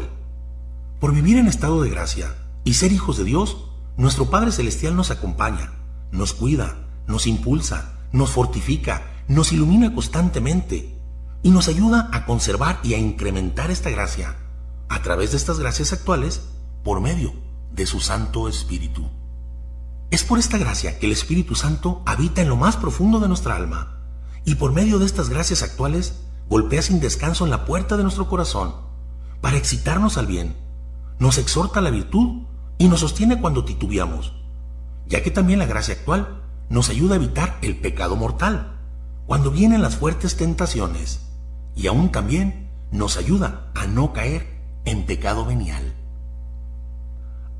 Por vivir en estado de gracia y ser hijos de Dios, nuestro Padre Celestial nos acompaña, nos cuida, nos impulsa, nos fortifica, nos ilumina constantemente y nos ayuda a conservar y a incrementar esta gracia a través de estas gracias actuales por medio de su Santo Espíritu. Es por esta gracia que el Espíritu Santo habita en lo más profundo de nuestra alma y por medio de estas gracias actuales golpea sin descanso en la puerta de nuestro corazón para excitarnos al bien, nos exhorta a la virtud y nos sostiene cuando titubeamos, ya que también la gracia actual nos ayuda a evitar el pecado mortal cuando vienen las fuertes tentaciones y aún también nos ayuda a no caer en pecado venial.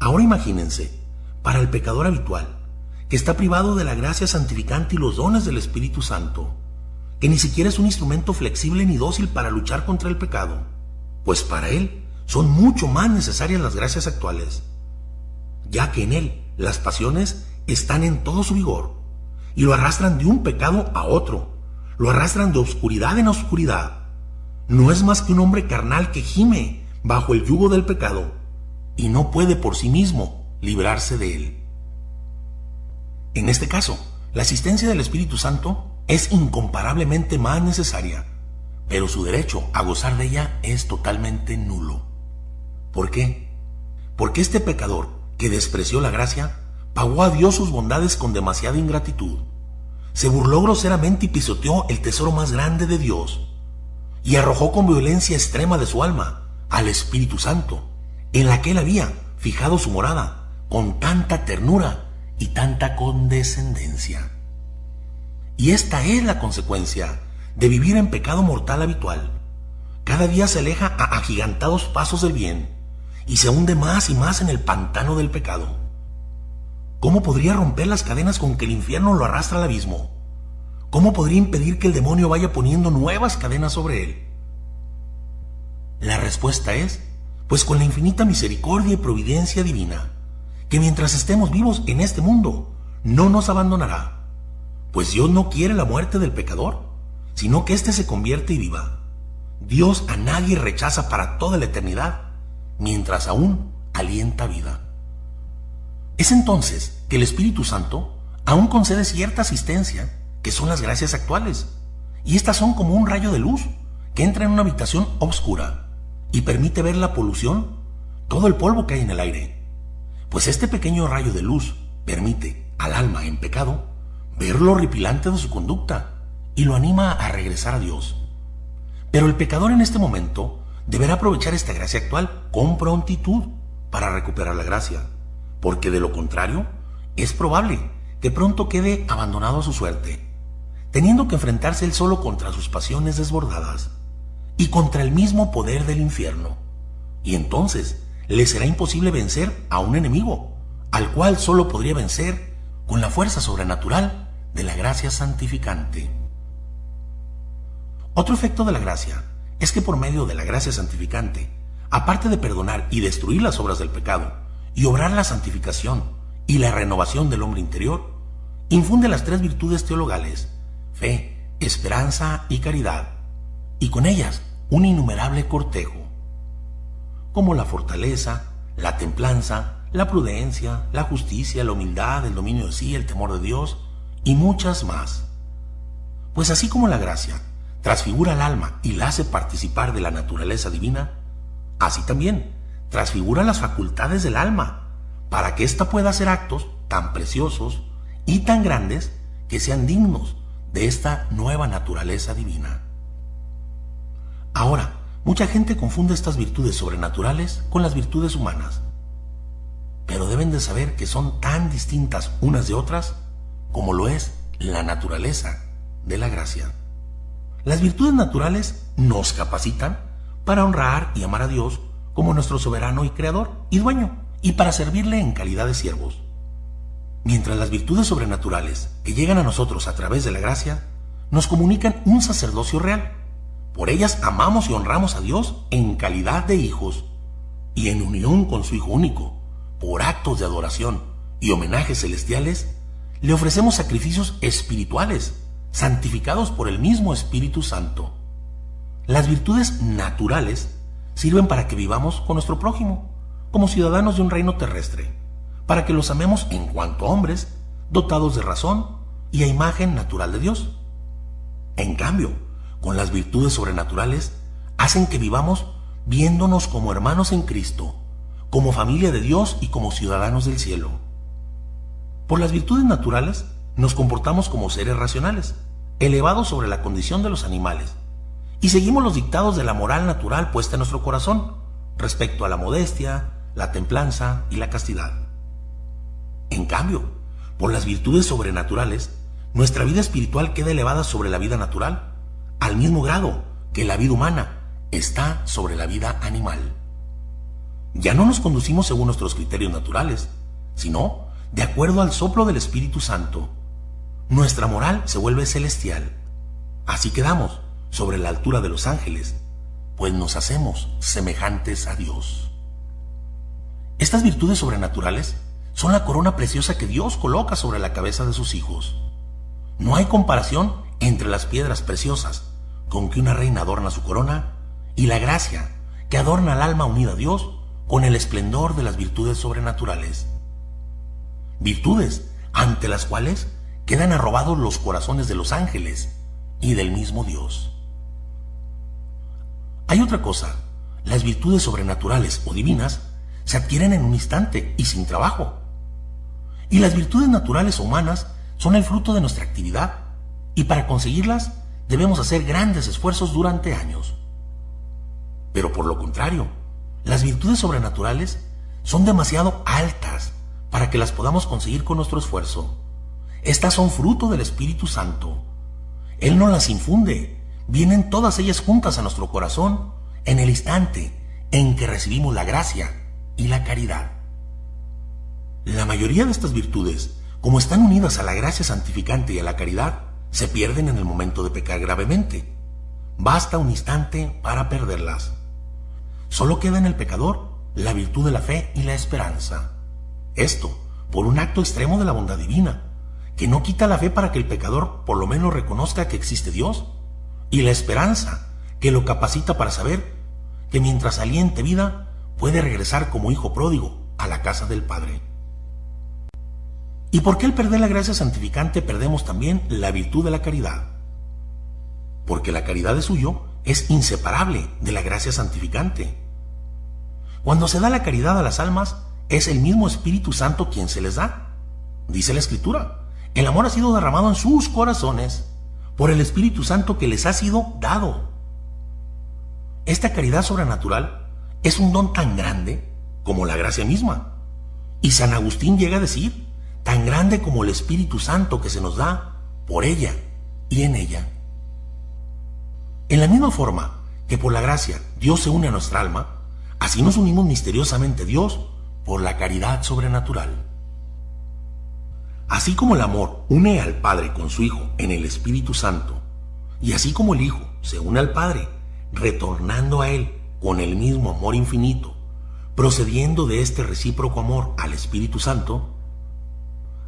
Ahora imagínense, para el pecador habitual, que está privado de la gracia santificante y los dones del Espíritu Santo, que ni siquiera es un instrumento flexible ni dócil para luchar contra el pecado, pues para él son mucho más necesarias las gracias actuales, ya que en él las pasiones están en todo su vigor y lo arrastran de un pecado a otro, lo arrastran de oscuridad en oscuridad. No es más que un hombre carnal que gime bajo el yugo del pecado y no puede por sí mismo librarse de él. En este caso, la asistencia del Espíritu Santo es incomparablemente más necesaria, pero su derecho a gozar de ella es totalmente nulo. ¿Por qué? Porque este pecador que despreció la gracia pagó a Dios sus bondades con demasiada ingratitud. Se burló groseramente y pisoteó el tesoro más grande de Dios, y arrojó con violencia extrema de su alma al Espíritu Santo, en la que él había fijado su morada con tanta ternura y tanta condescendencia. Y esta es la consecuencia de vivir en pecado mortal habitual. Cada día se aleja a agigantados pasos del bien y se hunde más y más en el pantano del pecado. ¿Cómo podría romper las cadenas con que el infierno lo arrastra al abismo? ¿Cómo podría impedir que el demonio vaya poniendo nuevas cadenas sobre él? La respuesta es, pues con la infinita misericordia y providencia divina, que mientras estemos vivos en este mundo, no nos abandonará, pues Dios no quiere la muerte del pecador, sino que éste se convierte y viva. Dios a nadie rechaza para toda la eternidad, mientras aún alienta vida. Es entonces que el Espíritu Santo aún concede cierta asistencia, que son las gracias actuales, y estas son como un rayo de luz que entra en una habitación oscura y permite ver la polución, todo el polvo que hay en el aire. Pues este pequeño rayo de luz permite al alma en pecado ver lo horripilante de su conducta y lo anima a regresar a Dios. Pero el pecador en este momento deberá aprovechar esta gracia actual con prontitud para recuperar la gracia, porque de lo contrario es probable que pronto quede abandonado a su suerte, teniendo que enfrentarse él solo contra sus pasiones desbordadas y contra el mismo poder del infierno. Y entonces le será imposible vencer a un enemigo, al cual solo podría vencer con la fuerza sobrenatural de la gracia santificante. Otro efecto de la gracia es que por medio de la gracia santificante, aparte de perdonar y destruir las obras del pecado y obrar la santificación y la renovación del hombre interior, infunde las tres virtudes teologales: fe, esperanza y caridad, y con ellas un innumerable cortejo, como la fortaleza, la templanza, la prudencia, la justicia, la humildad, el dominio de sí, el temor de Dios y muchas más. Pues así como la gracia transfigura al alma y la hace participar de la naturaleza divina, así también transfigura las facultades del alma para que ésta pueda hacer actos tan preciosos y tan grandes que sean dignos de esta nueva naturaleza divina. Ahora, mucha gente confunde estas virtudes sobrenaturales con las virtudes humanas, pero deben de saber que son tan distintas unas de otras como lo es la naturaleza de la gracia. Las virtudes naturales nos capacitan para honrar y amar a Dios como nuestro soberano y creador y dueño, y para servirle en calidad de siervos. Mientras las virtudes sobrenaturales que llegan a nosotros a través de la gracia nos comunican un sacerdocio real. Por ellas amamos y honramos a Dios en calidad de hijos y en unión con su Hijo único. Por actos de adoración y homenajes celestiales le ofrecemos sacrificios espirituales santificados por el mismo Espíritu Santo. Las virtudes naturales sirven para que vivamos con nuestro prójimo como ciudadanos de un reino terrestre, para que los amemos en cuanto a hombres dotados de razón y a imagen natural de Dios. En cambio, con las virtudes sobrenaturales hacen que vivamos viéndonos como hermanos en Cristo, como familia de Dios y como ciudadanos del cielo. Por las virtudes naturales nos comportamos como seres racionales, elevados sobre la condición de los animales, y seguimos los dictados de la moral natural puesta en nuestro corazón respecto a la modestia, la templanza y la castidad. En cambio, por las virtudes sobrenaturales, nuestra vida espiritual queda elevada sobre la vida natural, al mismo grado que la vida humana está sobre la vida animal. Ya no nos conducimos según nuestros criterios naturales, sino de acuerdo al soplo del Espíritu Santo. Nuestra moral se vuelve celestial. Así quedamos sobre la altura de los ángeles, pues nos hacemos semejantes a Dios. Estas virtudes sobrenaturales son la corona preciosa que Dios coloca sobre la cabeza de sus hijos. No hay comparación entre las piedras preciosas con que una reina adorna su corona y la gracia que adorna al alma unida a Dios con el esplendor de las virtudes sobrenaturales. Virtudes ante las cuales quedan arrobados los corazones de los ángeles y del mismo Dios. Hay otra cosa: las virtudes sobrenaturales o divinas se adquieren en un instante y sin trabajo. Y las virtudes naturales o humanas son el fruto de nuestra actividad, y para conseguirlas debemos hacer grandes esfuerzos durante años. Pero por lo contrario, las virtudes sobrenaturales son demasiado altas para que las podamos conseguir con nuestro esfuerzo. Estas son fruto del Espíritu Santo. Él nos las infunde, vienen todas ellas juntas a nuestro corazón en el instante en que recibimos la gracia y la caridad. La mayoría de estas virtudes, como están unidas a la gracia santificante y a la caridad, se pierden en el momento de pecar gravemente. Basta un instante para perderlas. Solo queda en el pecador la virtud de la fe y la esperanza. Esto por un acto extremo de la bondad divina, que no quita la fe para que el pecador por lo menos reconozca que existe Dios, y la esperanza, que lo capacita para saber que mientras aliente vida puede regresar como hijo pródigo a la casa del Padre. ¿Y por qué al perder la gracia santificante perdemos también la virtud de la caridad? Porque la caridad de suyo es inseparable de la gracia santificante. Cuando se da la caridad a las almas, es el mismo Espíritu Santo quien se les da. Dice la Escritura: el amor ha sido derramado en sus corazones por el Espíritu Santo que les ha sido dado. Esta caridad sobrenatural es un don tan grande como la gracia misma. Y San Agustín llega a decir: tan grande como el Espíritu Santo que se nos da por ella y en ella. En la misma forma que por la gracia Dios se une a nuestra alma, así nos unimos misteriosamente a Dios por la caridad sobrenatural. Así como el amor une al Padre con su Hijo en el Espíritu Santo, y así como el Hijo se une al Padre, retornando a Él con el mismo amor infinito, procediendo de este recíproco amor al Espíritu Santo,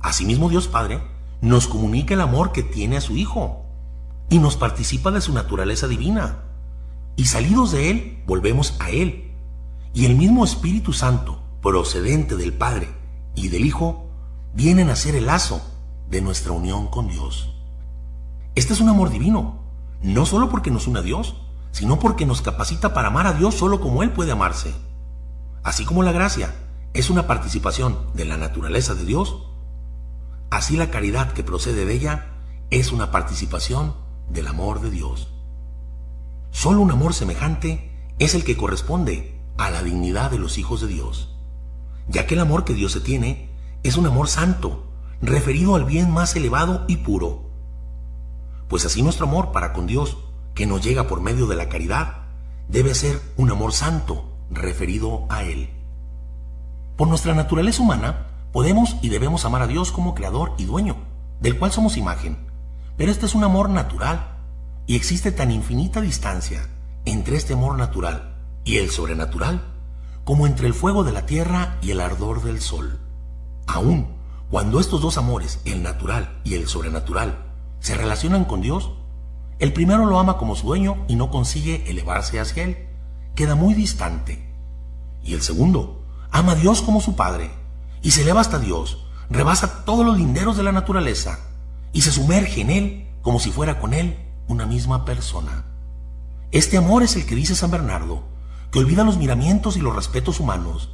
asimismo Dios Padre nos comunica el amor que tiene a su Hijo y nos participa de su naturaleza divina, y salidos de Él volvemos a Él, y el mismo Espíritu Santo, procedente del Padre y del Hijo, vienen a ser el lazo de nuestra unión con Dios. Este es un amor divino, no solo porque nos une a Dios, sino porque nos capacita para amar a Dios solo como Él puede amarse. Así como la gracia es una participación de la naturaleza de Dios, así la caridad que procede de ella es una participación del amor de Dios. Solo un amor semejante es el que corresponde a la dignidad de los hijos de Dios, ya que el amor que Dios se tiene es un amor santo, referido al bien más elevado y puro. Pues así nuestro amor para con Dios, que nos llega por medio de la caridad, debe ser un amor santo, referido a Él. Por nuestra naturaleza humana, podemos y debemos amar a Dios como creador y dueño, del cual somos imagen, pero este es un amor natural, y existe tan infinita distancia entre este amor natural y el sobrenatural, como entre el fuego de la tierra y el ardor del sol. Aún cuando estos dos amores, el natural y el sobrenatural, se relacionan con Dios, el primero lo ama como su dueño y no consigue elevarse hacia Él, queda muy distante. Y el segundo ama a Dios como su Padre, y se eleva hasta Dios, rebasa todos los linderos de la naturaleza, y se sumerge en Él como si fuera con Él una misma persona. Este amor es el que dice San Bernardo, que olvida los miramientos y los respetos humanos,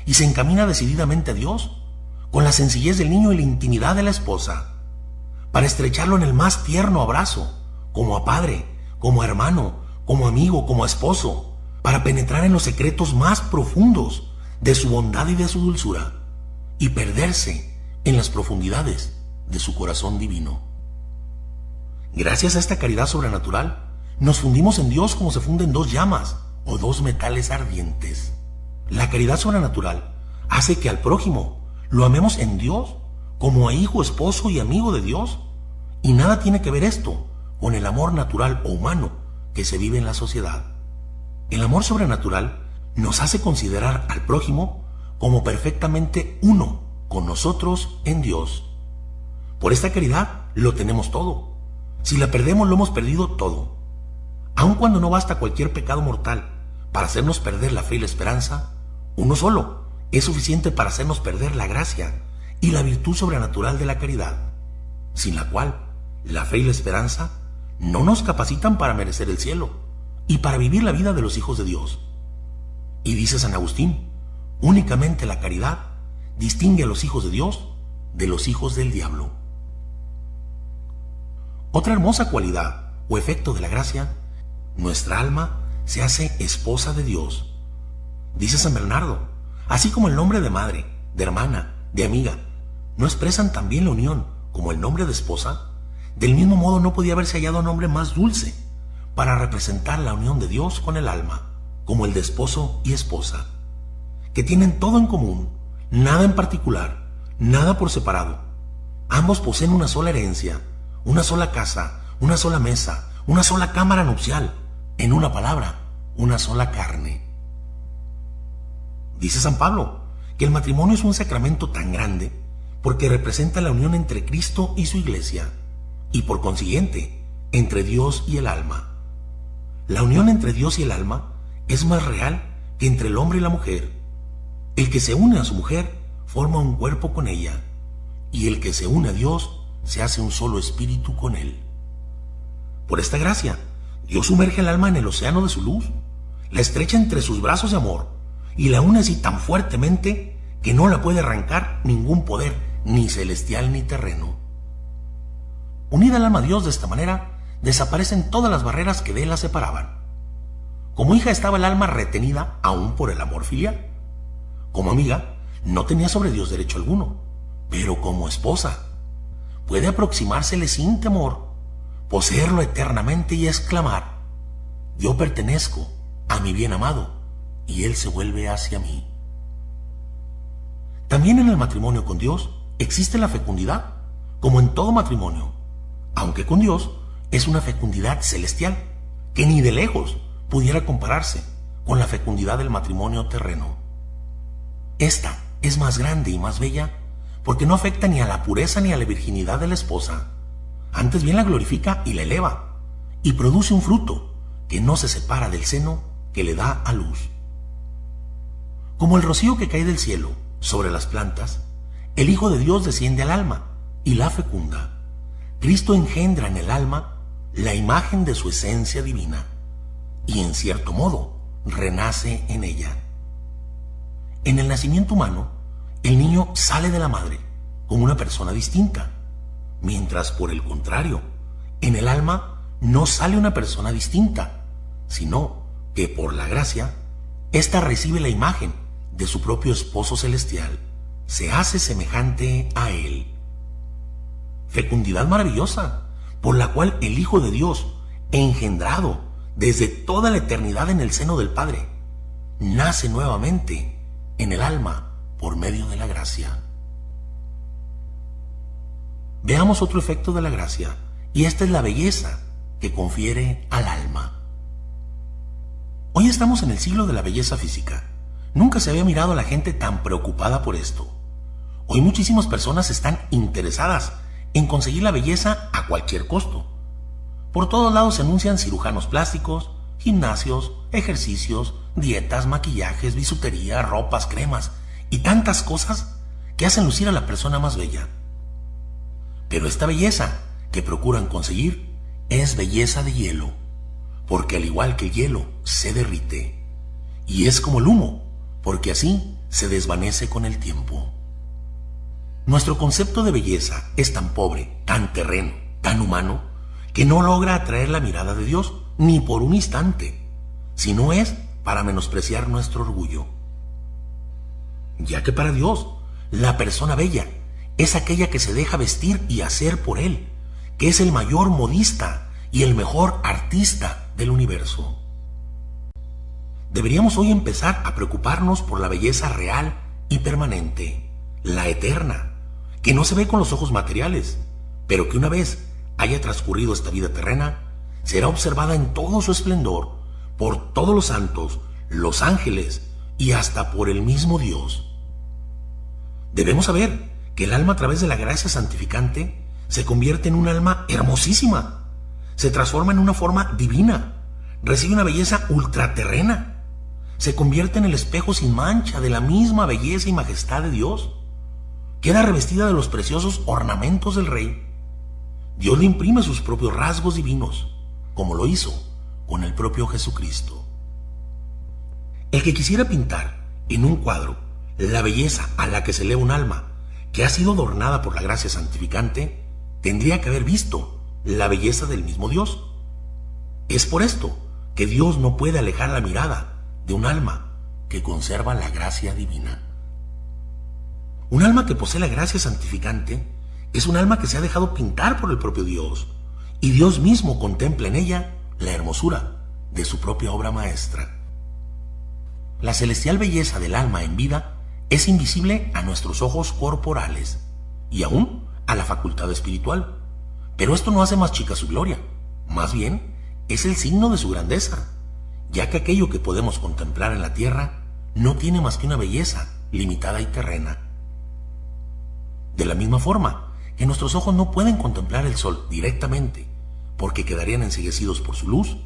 y se encamina decididamente a Dios, con la sencillez del niño y la intimidad de la esposa, para estrecharlo en el más tierno abrazo, como a padre, como a hermano, como amigo, como a esposo, para penetrar en los secretos más profundos de su bondad y de su dulzura, y perderse en las profundidades de su corazón divino. Gracias a esta caridad sobrenatural, nos fundimos en Dios como se funden dos llamas o dos metales ardientes. La caridad sobrenatural hace que al prójimo lo amemos en Dios como a hijo, esposo y amigo de Dios, y nada tiene que ver esto con el amor natural o humano que se vive en la sociedad. El amor sobrenatural nos hace considerar al prójimo como perfectamente uno con nosotros en Dios. Por esta caridad lo tenemos todo. Si la perdemos, lo hemos perdido todo. Aun cuando no basta cualquier pecado mortal para hacernos perder la fe y la esperanza, uno solo es suficiente para hacernos perder la gracia y la virtud sobrenatural de la caridad. sin la cual la fe y la esperanza no nos capacitan para merecer el cielo y para vivir la vida de los hijos de Dios. Y dice San Agustín, únicamente la caridad distingue a los hijos de Dios de los hijos del diablo. Otra hermosa cualidad o efecto de la gracia, nuestra alma se hace esposa de Dios. Dice San Bernardo, así como el nombre de madre, de hermana, de amiga, no expresan también la unión como el nombre de esposa, del mismo modo no podía haberse hallado nombre más dulce para representar la unión de Dios con el alma, como el de esposo y esposa, que tienen todo en común, nada en particular, nada por separado. Ambos poseen una sola herencia, una sola casa, una sola mesa, una sola cámara nupcial, en una palabra, una sola carne. Dice San Pablo que el matrimonio es un sacramento tan grande porque representa la unión entre Cristo y su iglesia, y por consiguiente, entre Dios y el alma. La unión entre Dios y el alma es más real que entre el hombre y la mujer. El que se une a su mujer forma un cuerpo con ella, y el que se une a Dios se hace un solo espíritu con él. Por esta gracia, Dios sumerge el alma en el océano de su luz, la estrecha entre sus brazos de amor, y la une así tan fuertemente que no la puede arrancar ningún poder, ni celestial ni terreno. Unida al alma a Dios de esta manera, desaparecen todas las barreras que de él la separaban. Como hija estaba el alma retenida aún por el amor filial. Como amiga, no tenía sobre Dios derecho alguno, pero como esposa, puede aproximársele sin temor, poseerlo eternamente y exclamar: yo pertenezco a mi bien amado, y él se vuelve hacia mí. También en el matrimonio con Dios existe la fecundidad, como en todo matrimonio, aunque con Dios es una fecundidad celestial, que ni de lejos pudiera compararse con la fecundidad del matrimonio terreno. Esta es más grande y más bella porque no afecta ni a la pureza ni a la virginidad de la esposa, antes bien la glorifica y la eleva, y produce un fruto que no se separa del seno que le da a luz. Como el rocío que cae del cielo sobre las plantas, el Hijo de Dios desciende al alma y la fecunda. Cristo engendra en el alma la imagen de su esencia divina y en cierto modo renace en ella. En el nacimiento humano, el niño sale de la madre como una persona distinta, mientras por el contrario, en el alma no sale una persona distinta, sino que por la gracia, ésta recibe la imagen de su propio esposo celestial, se hace semejante a él. Fecundidad maravillosa, por la cual el Hijo de Dios, engendrado desde toda la eternidad en el seno del Padre, nace nuevamente en el alma por medio de la gracia. Veamos otro efecto de la gracia, y esta es la belleza que confiere al alma. Hoy estamos en el siglo de la belleza física. Nunca se había mirado a la gente tan preocupada por esto. Hoy muchísimas personas están interesadas en conseguir la belleza a cualquier costo. Por todos lados se anuncian cirujanos plásticos, gimnasios, ejercicios, dietas, maquillajes, bisutería, ropas, cremas y tantas cosas que hacen lucir a la persona más bella. Pero esta belleza que procuran conseguir es belleza de hielo, porque al igual que el hielo se derrite, y es como el humo, porque así se desvanece con el tiempo. Nuestro concepto de belleza es tan pobre, tan terreno, tan humano, que no logra atraer la mirada de Dios ni por un instante, sino es para menospreciar nuestro orgullo. Ya que para Dios, la persona bella es aquella que se deja vestir y hacer por Él, que es el mayor modista y el mejor artista del universo. Deberíamos hoy empezar a preocuparnos por la belleza real y permanente, la eterna, que no se ve con los ojos materiales, pero que una vez haya transcurrido esta vida terrena, será observada en todo su esplendor por todos los santos, los ángeles y hasta por el mismo Dios. Debemos saber que el alma a través de la gracia santificante se convierte en un alma hermosísima, se transforma en una forma divina, recibe una belleza ultraterrena, se convierte en el espejo sin mancha de la misma belleza y majestad de Dios, queda revestida de los preciosos ornamentos del Rey Dios le imprime sus propios rasgos divinos, como lo hizo con el propio Jesucristo. El que quisiera pintar en un cuadro la belleza a la que se eleva un alma que ha sido adornada por la gracia santificante, tendría que haber visto la belleza del mismo Dios. Es por esto que Dios no puede alejar la mirada de un alma que conserva la gracia divina. Un alma que posee la gracia santificante es un alma que se ha dejado pintar por el propio Dios, y Dios mismo contempla en ella la hermosura de su propia obra maestra. La celestial belleza del alma en vida es invisible a nuestros ojos corporales y aún a la facultad espiritual, pero esto no hace más chica su gloria, más bien es el signo de su grandeza, ya que aquello que podemos contemplar en la tierra no tiene más que una belleza limitada y terrena. De la misma forma que nuestros ojos no pueden contemplar el sol directamente porque quedarían enceguecidos por su luz,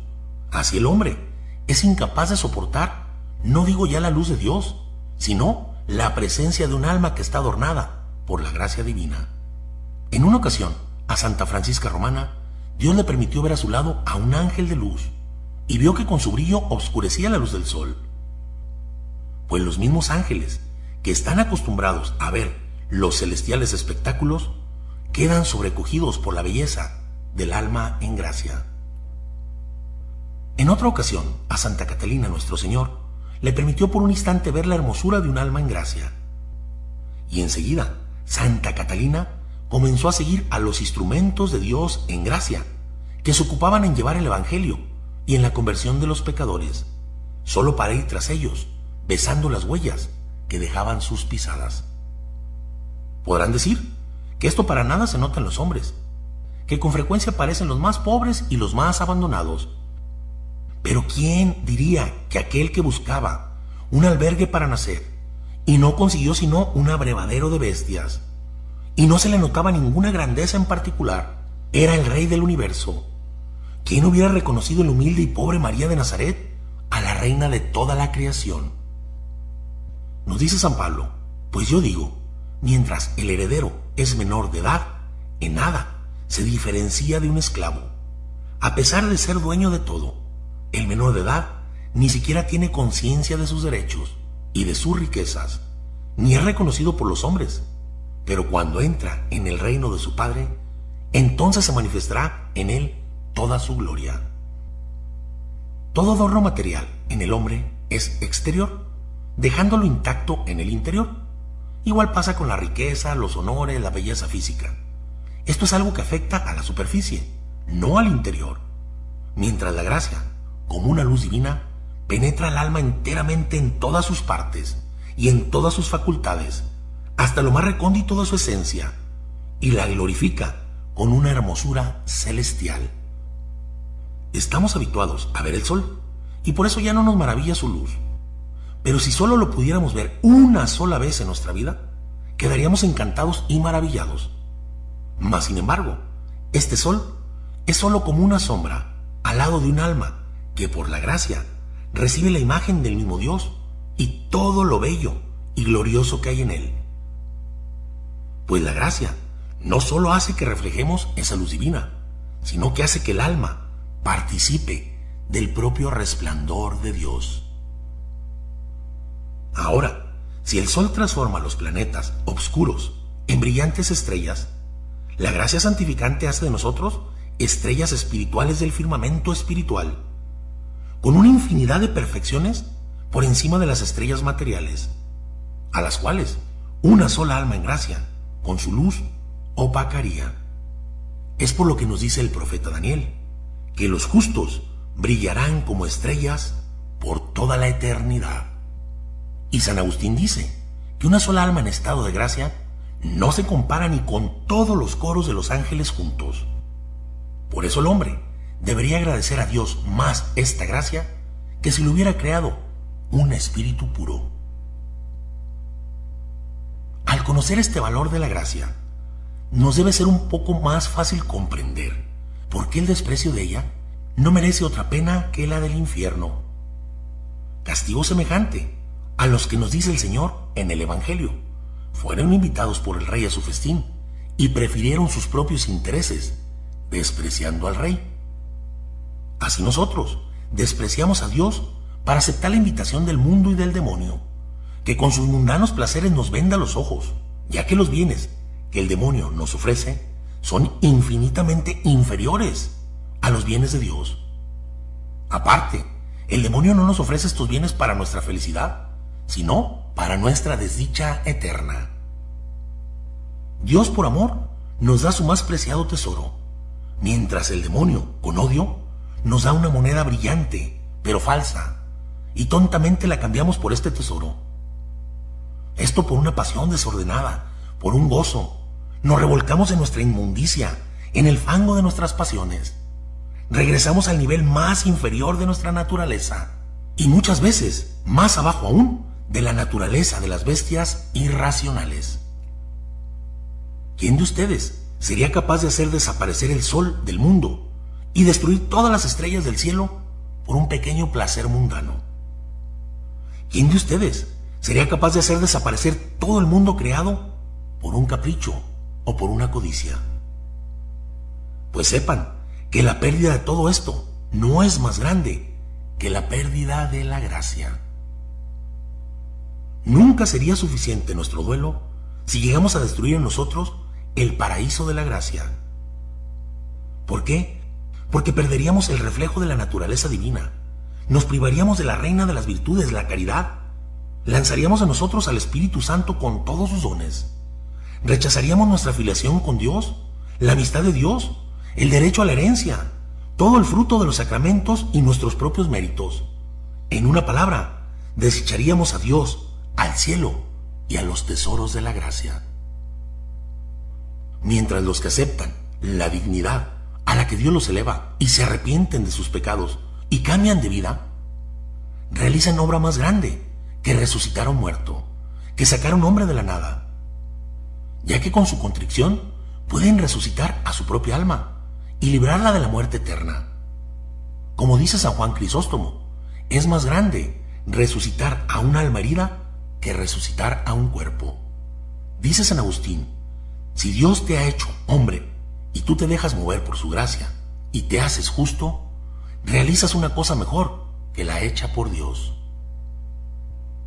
así el hombre es incapaz de soportar, no digo ya la luz de Dios, sino la presencia de un alma que está adornada por la gracia divina. En una ocasión, a Santa Francisca Romana, Dios le permitió ver a su lado a un ángel de luz y vio que con su brillo obscurecía la luz del sol. Pues los mismos ángeles, que están acostumbrados a ver los celestiales espectáculos, quedan sobrecogidos por la belleza del alma en gracia. En otra ocasión, a Santa Catalina Nuestro Señor le permitió por un instante ver la hermosura de un alma en gracia. Y enseguida, Santa Catalina comenzó a seguir a los instrumentos de Dios en gracia, que se ocupaban en llevar el Evangelio y en la conversión de los pecadores, solo para ir tras ellos, besando las huellas que dejaban sus pisadas. Podrán decir que esto para nada se nota en los hombres, que con frecuencia parecen los más pobres y los más abandonados. Pero ¿quién diría que aquel que buscaba un albergue para nacer y no consiguió sino un abrevadero de bestias, y no se le notaba ninguna grandeza en particular, era el Rey del universo? ¿Quién hubiera reconocido el humilde y pobre María de Nazaret a la reina de toda la creación? Nos dice San Pablo: pues yo digo, mientras el heredero es menor de edad, en nada se diferencia de un esclavo. A pesar de ser dueño de todo, el menor de edad ni siquiera tiene conciencia de sus derechos y de sus riquezas, ni es reconocido por los hombres. Pero cuando entra en el reino de su Padre, entonces se manifestará en él toda su gloria. Todo adorno material en el hombre es exterior, dejándolo intacto en el interior. Igual pasa con la riqueza, los honores, la belleza física. Esto es algo que afecta a la superficie, no al interior. Mientras la gracia, como una luz divina, penetra al alma enteramente en todas sus partes y en todas sus facultades, hasta lo más recóndito de su esencia, y la glorifica con una hermosura celestial. Estamos habituados a ver el sol, y por eso ya no nos maravilla su luz. Pero si solo lo pudiéramos ver una sola vez en nuestra vida, quedaríamos encantados y maravillados. Mas, sin embargo, este sol es solo como una sombra al lado de un alma que por la gracia recibe la imagen del mismo Dios y todo lo bello y glorioso que hay en él. Pues la gracia no solo hace que reflejemos esa luz divina, sino que hace que el alma participe del propio resplandor de Dios. Ahora, si el sol transforma los planetas oscuros en brillantes estrellas, la gracia santificante hace de nosotros estrellas espirituales del firmamento espiritual, con una infinidad de perfecciones por encima de las estrellas materiales, a las cuales una sola alma en gracia, con su luz, opacaría. Es por lo que nos dice el profeta Daniel, que los justos brillarán como estrellas por toda la eternidad. Y San Agustín dice que una sola alma en estado de gracia no se compara ni con todos los coros de los ángeles juntos. Por eso el hombre debería agradecer a Dios más esta gracia que si le hubiera creado un espíritu puro. Al conocer este valor de la gracia, nos debe ser un poco más fácil comprender por qué el desprecio de ella no merece otra pena que la del infierno. Castigo semejante a los que nos dice el Señor en el Evangelio fueron invitados por el rey a su festín y prefirieron sus propios intereses despreciando al Rey. Así nosotros despreciamos a Dios para aceptar la invitación del mundo y del demonio, que con sus mundanos placeres nos venda los ojos, ya que los bienes que el demonio nos ofrece son infinitamente inferiores a los bienes de Dios. Aparte, el demonio no nos ofrece estos bienes para nuestra felicidad, sino para nuestra desdicha eterna. Dios, por amor, nos da su más preciado tesoro, mientras el demonio, con odio, nos da una moneda brillante, pero falsa, y tontamente la cambiamos por este tesoro. Esto por una pasión desordenada, por un gozo. Nos revolcamos en nuestra inmundicia, en el fango de nuestras pasiones. Regresamos al nivel más inferior de nuestra naturaleza, y muchas veces más abajo aún de la naturaleza de las bestias irracionales. ¿Quién de ustedes sería capaz de hacer desaparecer el sol del mundo y destruir todas las estrellas del cielo por un pequeño placer mundano? ¿Quién de ustedes sería capaz de hacer desaparecer todo el mundo creado por un capricho o por una codicia? Pues sepan que la pérdida de todo esto no es más grande que la pérdida de la gracia. Nunca sería suficiente nuestro duelo si llegamos a destruir en nosotros el paraíso de la gracia. ¿Por qué? Porque perderíamos el reflejo de la naturaleza divina, nos privaríamos de la reina de las virtudes, la caridad, lanzaríamos a nosotros al Espíritu Santo con todos sus dones, rechazaríamos nuestra filiación con Dios, la amistad de Dios, el derecho a la herencia, todo el fruto de los sacramentos y nuestros propios méritos. En una palabra, desecharíamos a Dios, al cielo y a los tesoros de la gracia. Mientras los que aceptan la dignidad a la que Dios los eleva y se arrepienten de sus pecados y cambian de vida, realizan obra más grande que resucitar a un muerto, que sacar a un hombre de la nada, ya que con su contrición pueden resucitar a su propia alma y librarla de la muerte eterna. Como dice San Juan Crisóstomo, es más grande resucitar a una alma herida que resucitar a un cuerpo. Dice San Agustín, si Dios te ha hecho hombre y tú te dejas mover por su gracia y te haces justo, realizas una cosa mejor que la hecha por Dios.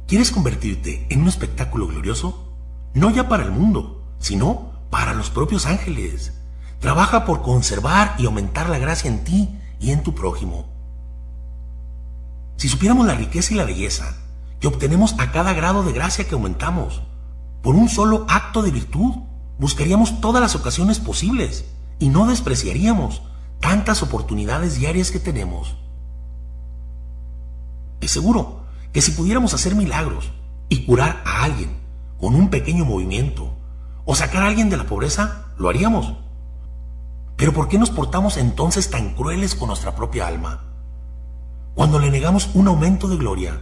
¿Quieres convertirte en un espectáculo glorioso? No ya para el mundo, sino para los propios ángeles. Trabaja por conservar y aumentar la gracia en ti y en tu prójimo. Si supiéramos la riqueza y la belleza que obtenemos a cada grado de gracia que aumentamos, por un solo acto de virtud, buscaríamos todas las ocasiones posibles y no despreciaríamos tantas oportunidades diarias que tenemos. Es seguro que si pudiéramos hacer milagros y curar a alguien con un pequeño movimiento o sacar a alguien de la pobreza, lo haríamos. Pero ¿por qué nos portamos entonces tan crueles con nuestra propia alma cuando le negamos un aumento de gloria,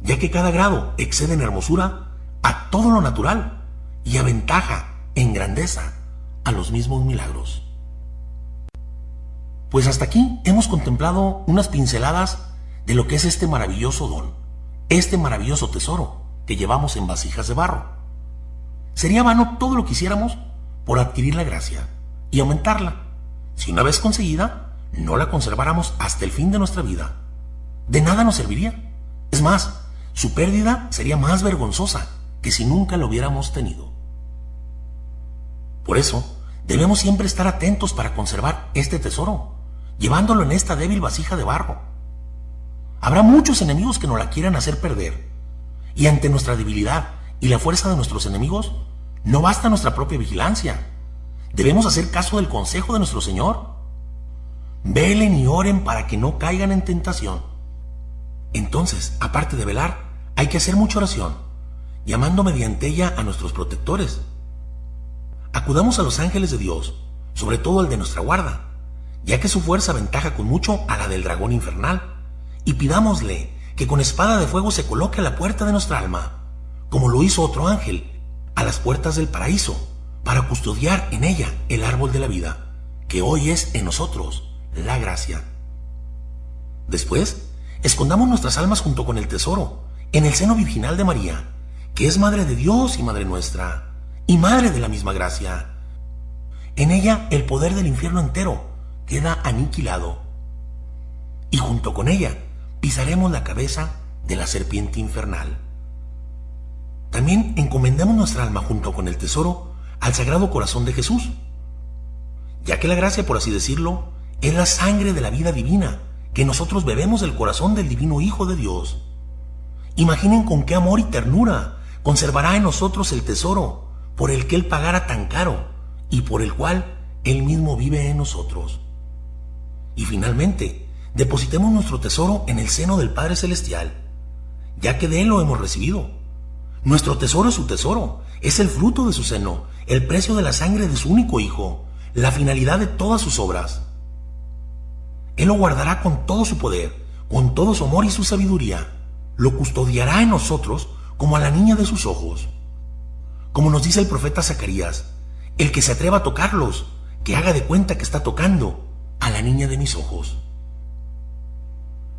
ya que cada grado excede en hermosura a todo lo natural y aventaja en grandeza a los mismos milagros? Pues hasta aquí hemos contemplado unas pinceladas de lo que es este maravilloso don, este maravilloso tesoro que llevamos en vasijas de barro. Sería vano todo lo que hiciéramos por adquirir la gracia y aumentarla, si una vez conseguida no la conserváramos hasta el fin de nuestra vida. De nada nos serviría. Es más, su pérdida sería más vergonzosa que si nunca lo hubiéramos tenido. Por eso, debemos siempre estar atentos para conservar este tesoro, llevándolo en esta débil vasija de barro. Habrá muchos enemigos que nos la quieran hacer perder, y ante nuestra debilidad y la fuerza de nuestros enemigos, no basta nuestra propia vigilancia. Debemos hacer caso del consejo de nuestro Señor. Velen y oren para que no caigan en tentación. Entonces, aparte de velar, hay que hacer mucha oración, llamando mediante ella a nuestros protectores. Acudamos a los ángeles de Dios, sobre todo al de nuestra guarda, ya que su fuerza aventaja con mucho a la del dragón infernal, y pidámosle que con espada de fuego se coloque a la puerta de nuestra alma, como lo hizo otro ángel, a las puertas del paraíso, para custodiar en ella el árbol de la vida, que hoy es en nosotros la gracia. Después, escondamos nuestras almas junto con el tesoro, en el seno virginal de María, que es Madre de Dios y Madre nuestra, y Madre de la misma gracia. En ella el poder del infierno entero queda aniquilado. Y junto con ella pisaremos la cabeza de la serpiente infernal. También encomendamos nuestra alma junto con el tesoro al Sagrado Corazón de Jesús, ya que la gracia, por así decirlo, es la sangre de la vida divina que nosotros bebemos del corazón del divino Hijo de Dios. Imaginen con qué amor y ternura conservará en nosotros el tesoro por el que Él pagara tan caro y por el cual Él mismo vive en nosotros. Y finalmente, depositemos nuestro tesoro en el seno del Padre Celestial, ya que de Él lo hemos recibido. Nuestro tesoro es su tesoro, es el fruto de su seno, el precio de la sangre de su único Hijo, la finalidad de todas sus obras. Él lo guardará con todo su poder, con todo su amor y su sabiduría. Lo custodiará en nosotros como a la niña de sus ojos. Como nos dice el profeta Zacarías, el que se atreva a tocarlos, que haga de cuenta que está tocando a la niña de mis ojos.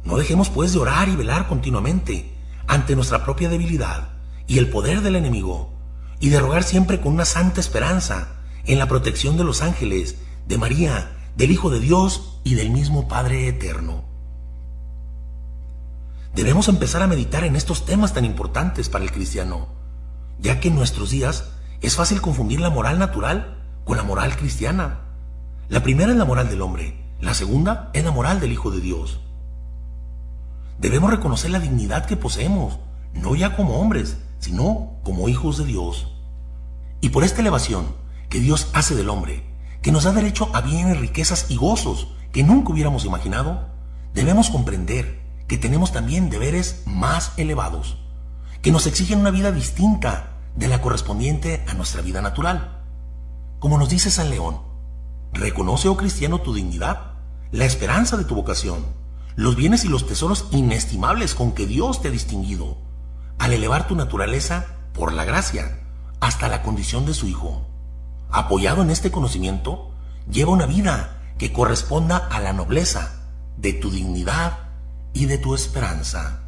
No dejemos pues de orar y velar continuamente ante nuestra propia debilidad y el poder del enemigo, y de rogar siempre con una santa esperanza en la protección de los ángeles, de María, del Hijo de Dios y del mismo Padre Eterno. Debemos empezar a meditar en estos temas tan importantes para el cristiano, ya que en nuestros días es fácil confundir la moral natural con la moral cristiana. La primera es la moral del hombre, la segunda es la moral del Hijo de Dios. Debemos reconocer la dignidad que poseemos, no ya como hombres, sino como hijos de Dios. Y por esta elevación que Dios hace del hombre, que nos da derecho a bienes, riquezas y gozos que nunca hubiéramos imaginado, debemos comprender que tenemos también deberes más elevados, que nos exigen una vida distinta de la correspondiente a nuestra vida natural. Como nos dice San León, reconoce, oh cristiano, tu dignidad, la esperanza de tu vocación, los bienes y los tesoros inestimables con que Dios te ha distinguido, al elevar tu naturaleza por la gracia hasta la condición de su Hijo. Apoyado en este conocimiento, lleva una vida que corresponda a la nobleza de tu dignidad y de tu esperanza.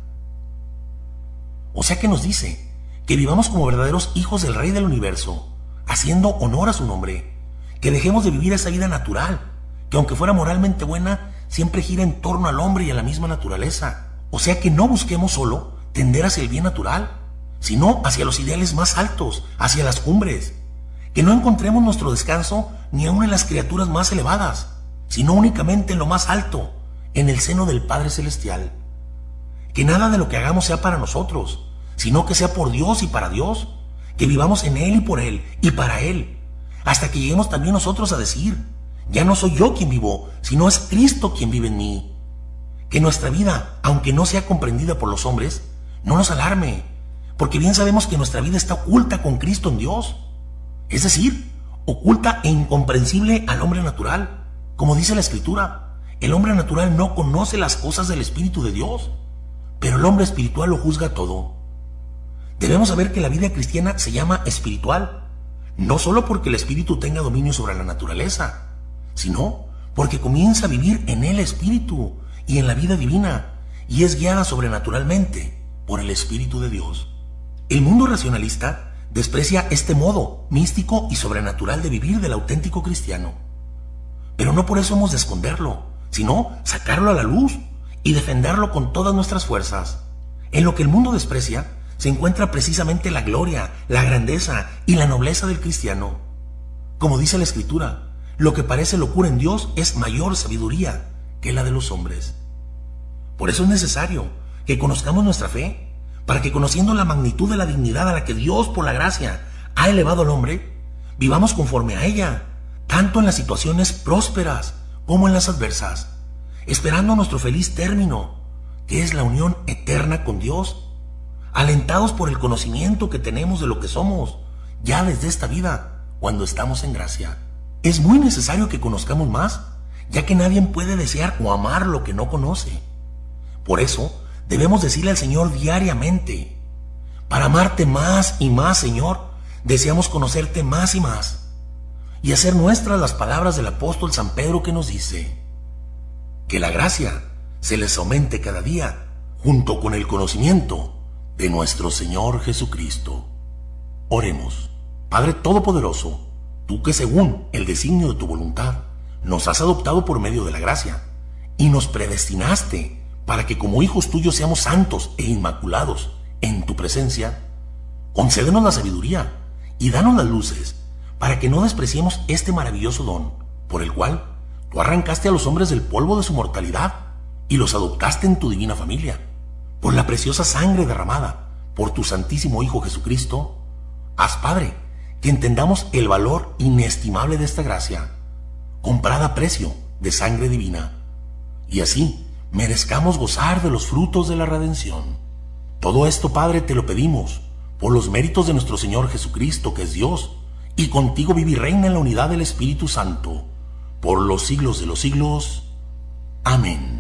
O sea que nos dice que vivamos como verdaderos hijos del Rey del Universo, haciendo honor a su nombre, que dejemos de vivir esa vida natural, que aunque fuera moralmente buena, siempre gira en torno al hombre y a la misma naturaleza. O sea que no busquemos solo tender hacia el bien natural, sino hacia los ideales más altos, hacia las cumbres. Que no encontremos nuestro descanso ni aun en las criaturas más elevadas, sino únicamente en lo más alto, en el seno del Padre Celestial. Que nada de lo que hagamos sea para nosotros, sino que sea por Dios y para Dios, que vivamos en Él y por Él y para Él, hasta que lleguemos también nosotros a decir, ya no soy yo quien vivo, sino es Cristo quien vive en mí. Que nuestra vida, aunque no sea comprendida por los hombres, no nos alarme, porque bien sabemos que nuestra vida está oculta con Cristo en Dios, es decir, oculta e incomprensible al hombre natural. Como dice la Escritura, el hombre natural no conoce las cosas del Espíritu de Dios, pero el hombre espiritual lo juzga todo. Debemos saber que la vida cristiana se llama espiritual, no solo porque el Espíritu tenga dominio sobre la naturaleza, sino porque comienza a vivir en el Espíritu y en la vida divina, y es guiada sobrenaturalmente por el Espíritu de Dios. El mundo racionalista desprecia este modo místico y sobrenatural de vivir del auténtico cristiano. Pero no por eso hemos de esconderlo, sino sacarlo a la luz y defenderlo con todas nuestras fuerzas. En lo que el mundo desprecia se encuentra precisamente la gloria, la grandeza y la nobleza del cristiano. Como dice la Escritura, lo que parece locura en Dios es mayor sabiduría que la de los hombres. Por eso es necesario que conozcamos nuestra fe, para que conociendo la magnitud de la dignidad a la que Dios por la gracia ha elevado al hombre, vivamos conforme a ella, tanto en las situaciones prósperas como en las adversas, esperando nuestro feliz término, que es la unión eterna con Dios, alentados por el conocimiento que tenemos de lo que somos, ya desde esta vida, cuando estamos en gracia. Es muy necesario que conozcamos más, ya que nadie puede desear o amar lo que no conoce. Por eso, debemos decirle al Señor diariamente, para amarte más y más, Señor, deseamos conocerte más y más, y hacer nuestras las palabras del apóstol San Pedro que nos dice, que la gracia se les aumente cada día, junto con el conocimiento de nuestro Señor Jesucristo. Oremos. Padre Todopoderoso, tú que según el designio de tu voluntad nos has adoptado por medio de la gracia y nos predestinaste para que como hijos tuyos seamos santos e inmaculados en tu presencia, concédenos la sabiduría y danos las luces para que no despreciemos este maravilloso don por el cual tú arrancaste a los hombres del polvo de su mortalidad y los adoptaste en tu divina familia. Por la preciosa sangre derramada por tu Santísimo Hijo Jesucristo, haz, Padre, que entendamos el valor inestimable de esta gracia, comprada a precio de sangre divina, y así merezcamos gozar de los frutos de la redención. Todo esto, Padre, te lo pedimos por los méritos de nuestro Señor Jesucristo, que es Dios, y contigo vive y reina en la unidad del Espíritu Santo, por los siglos de los siglos. Amén.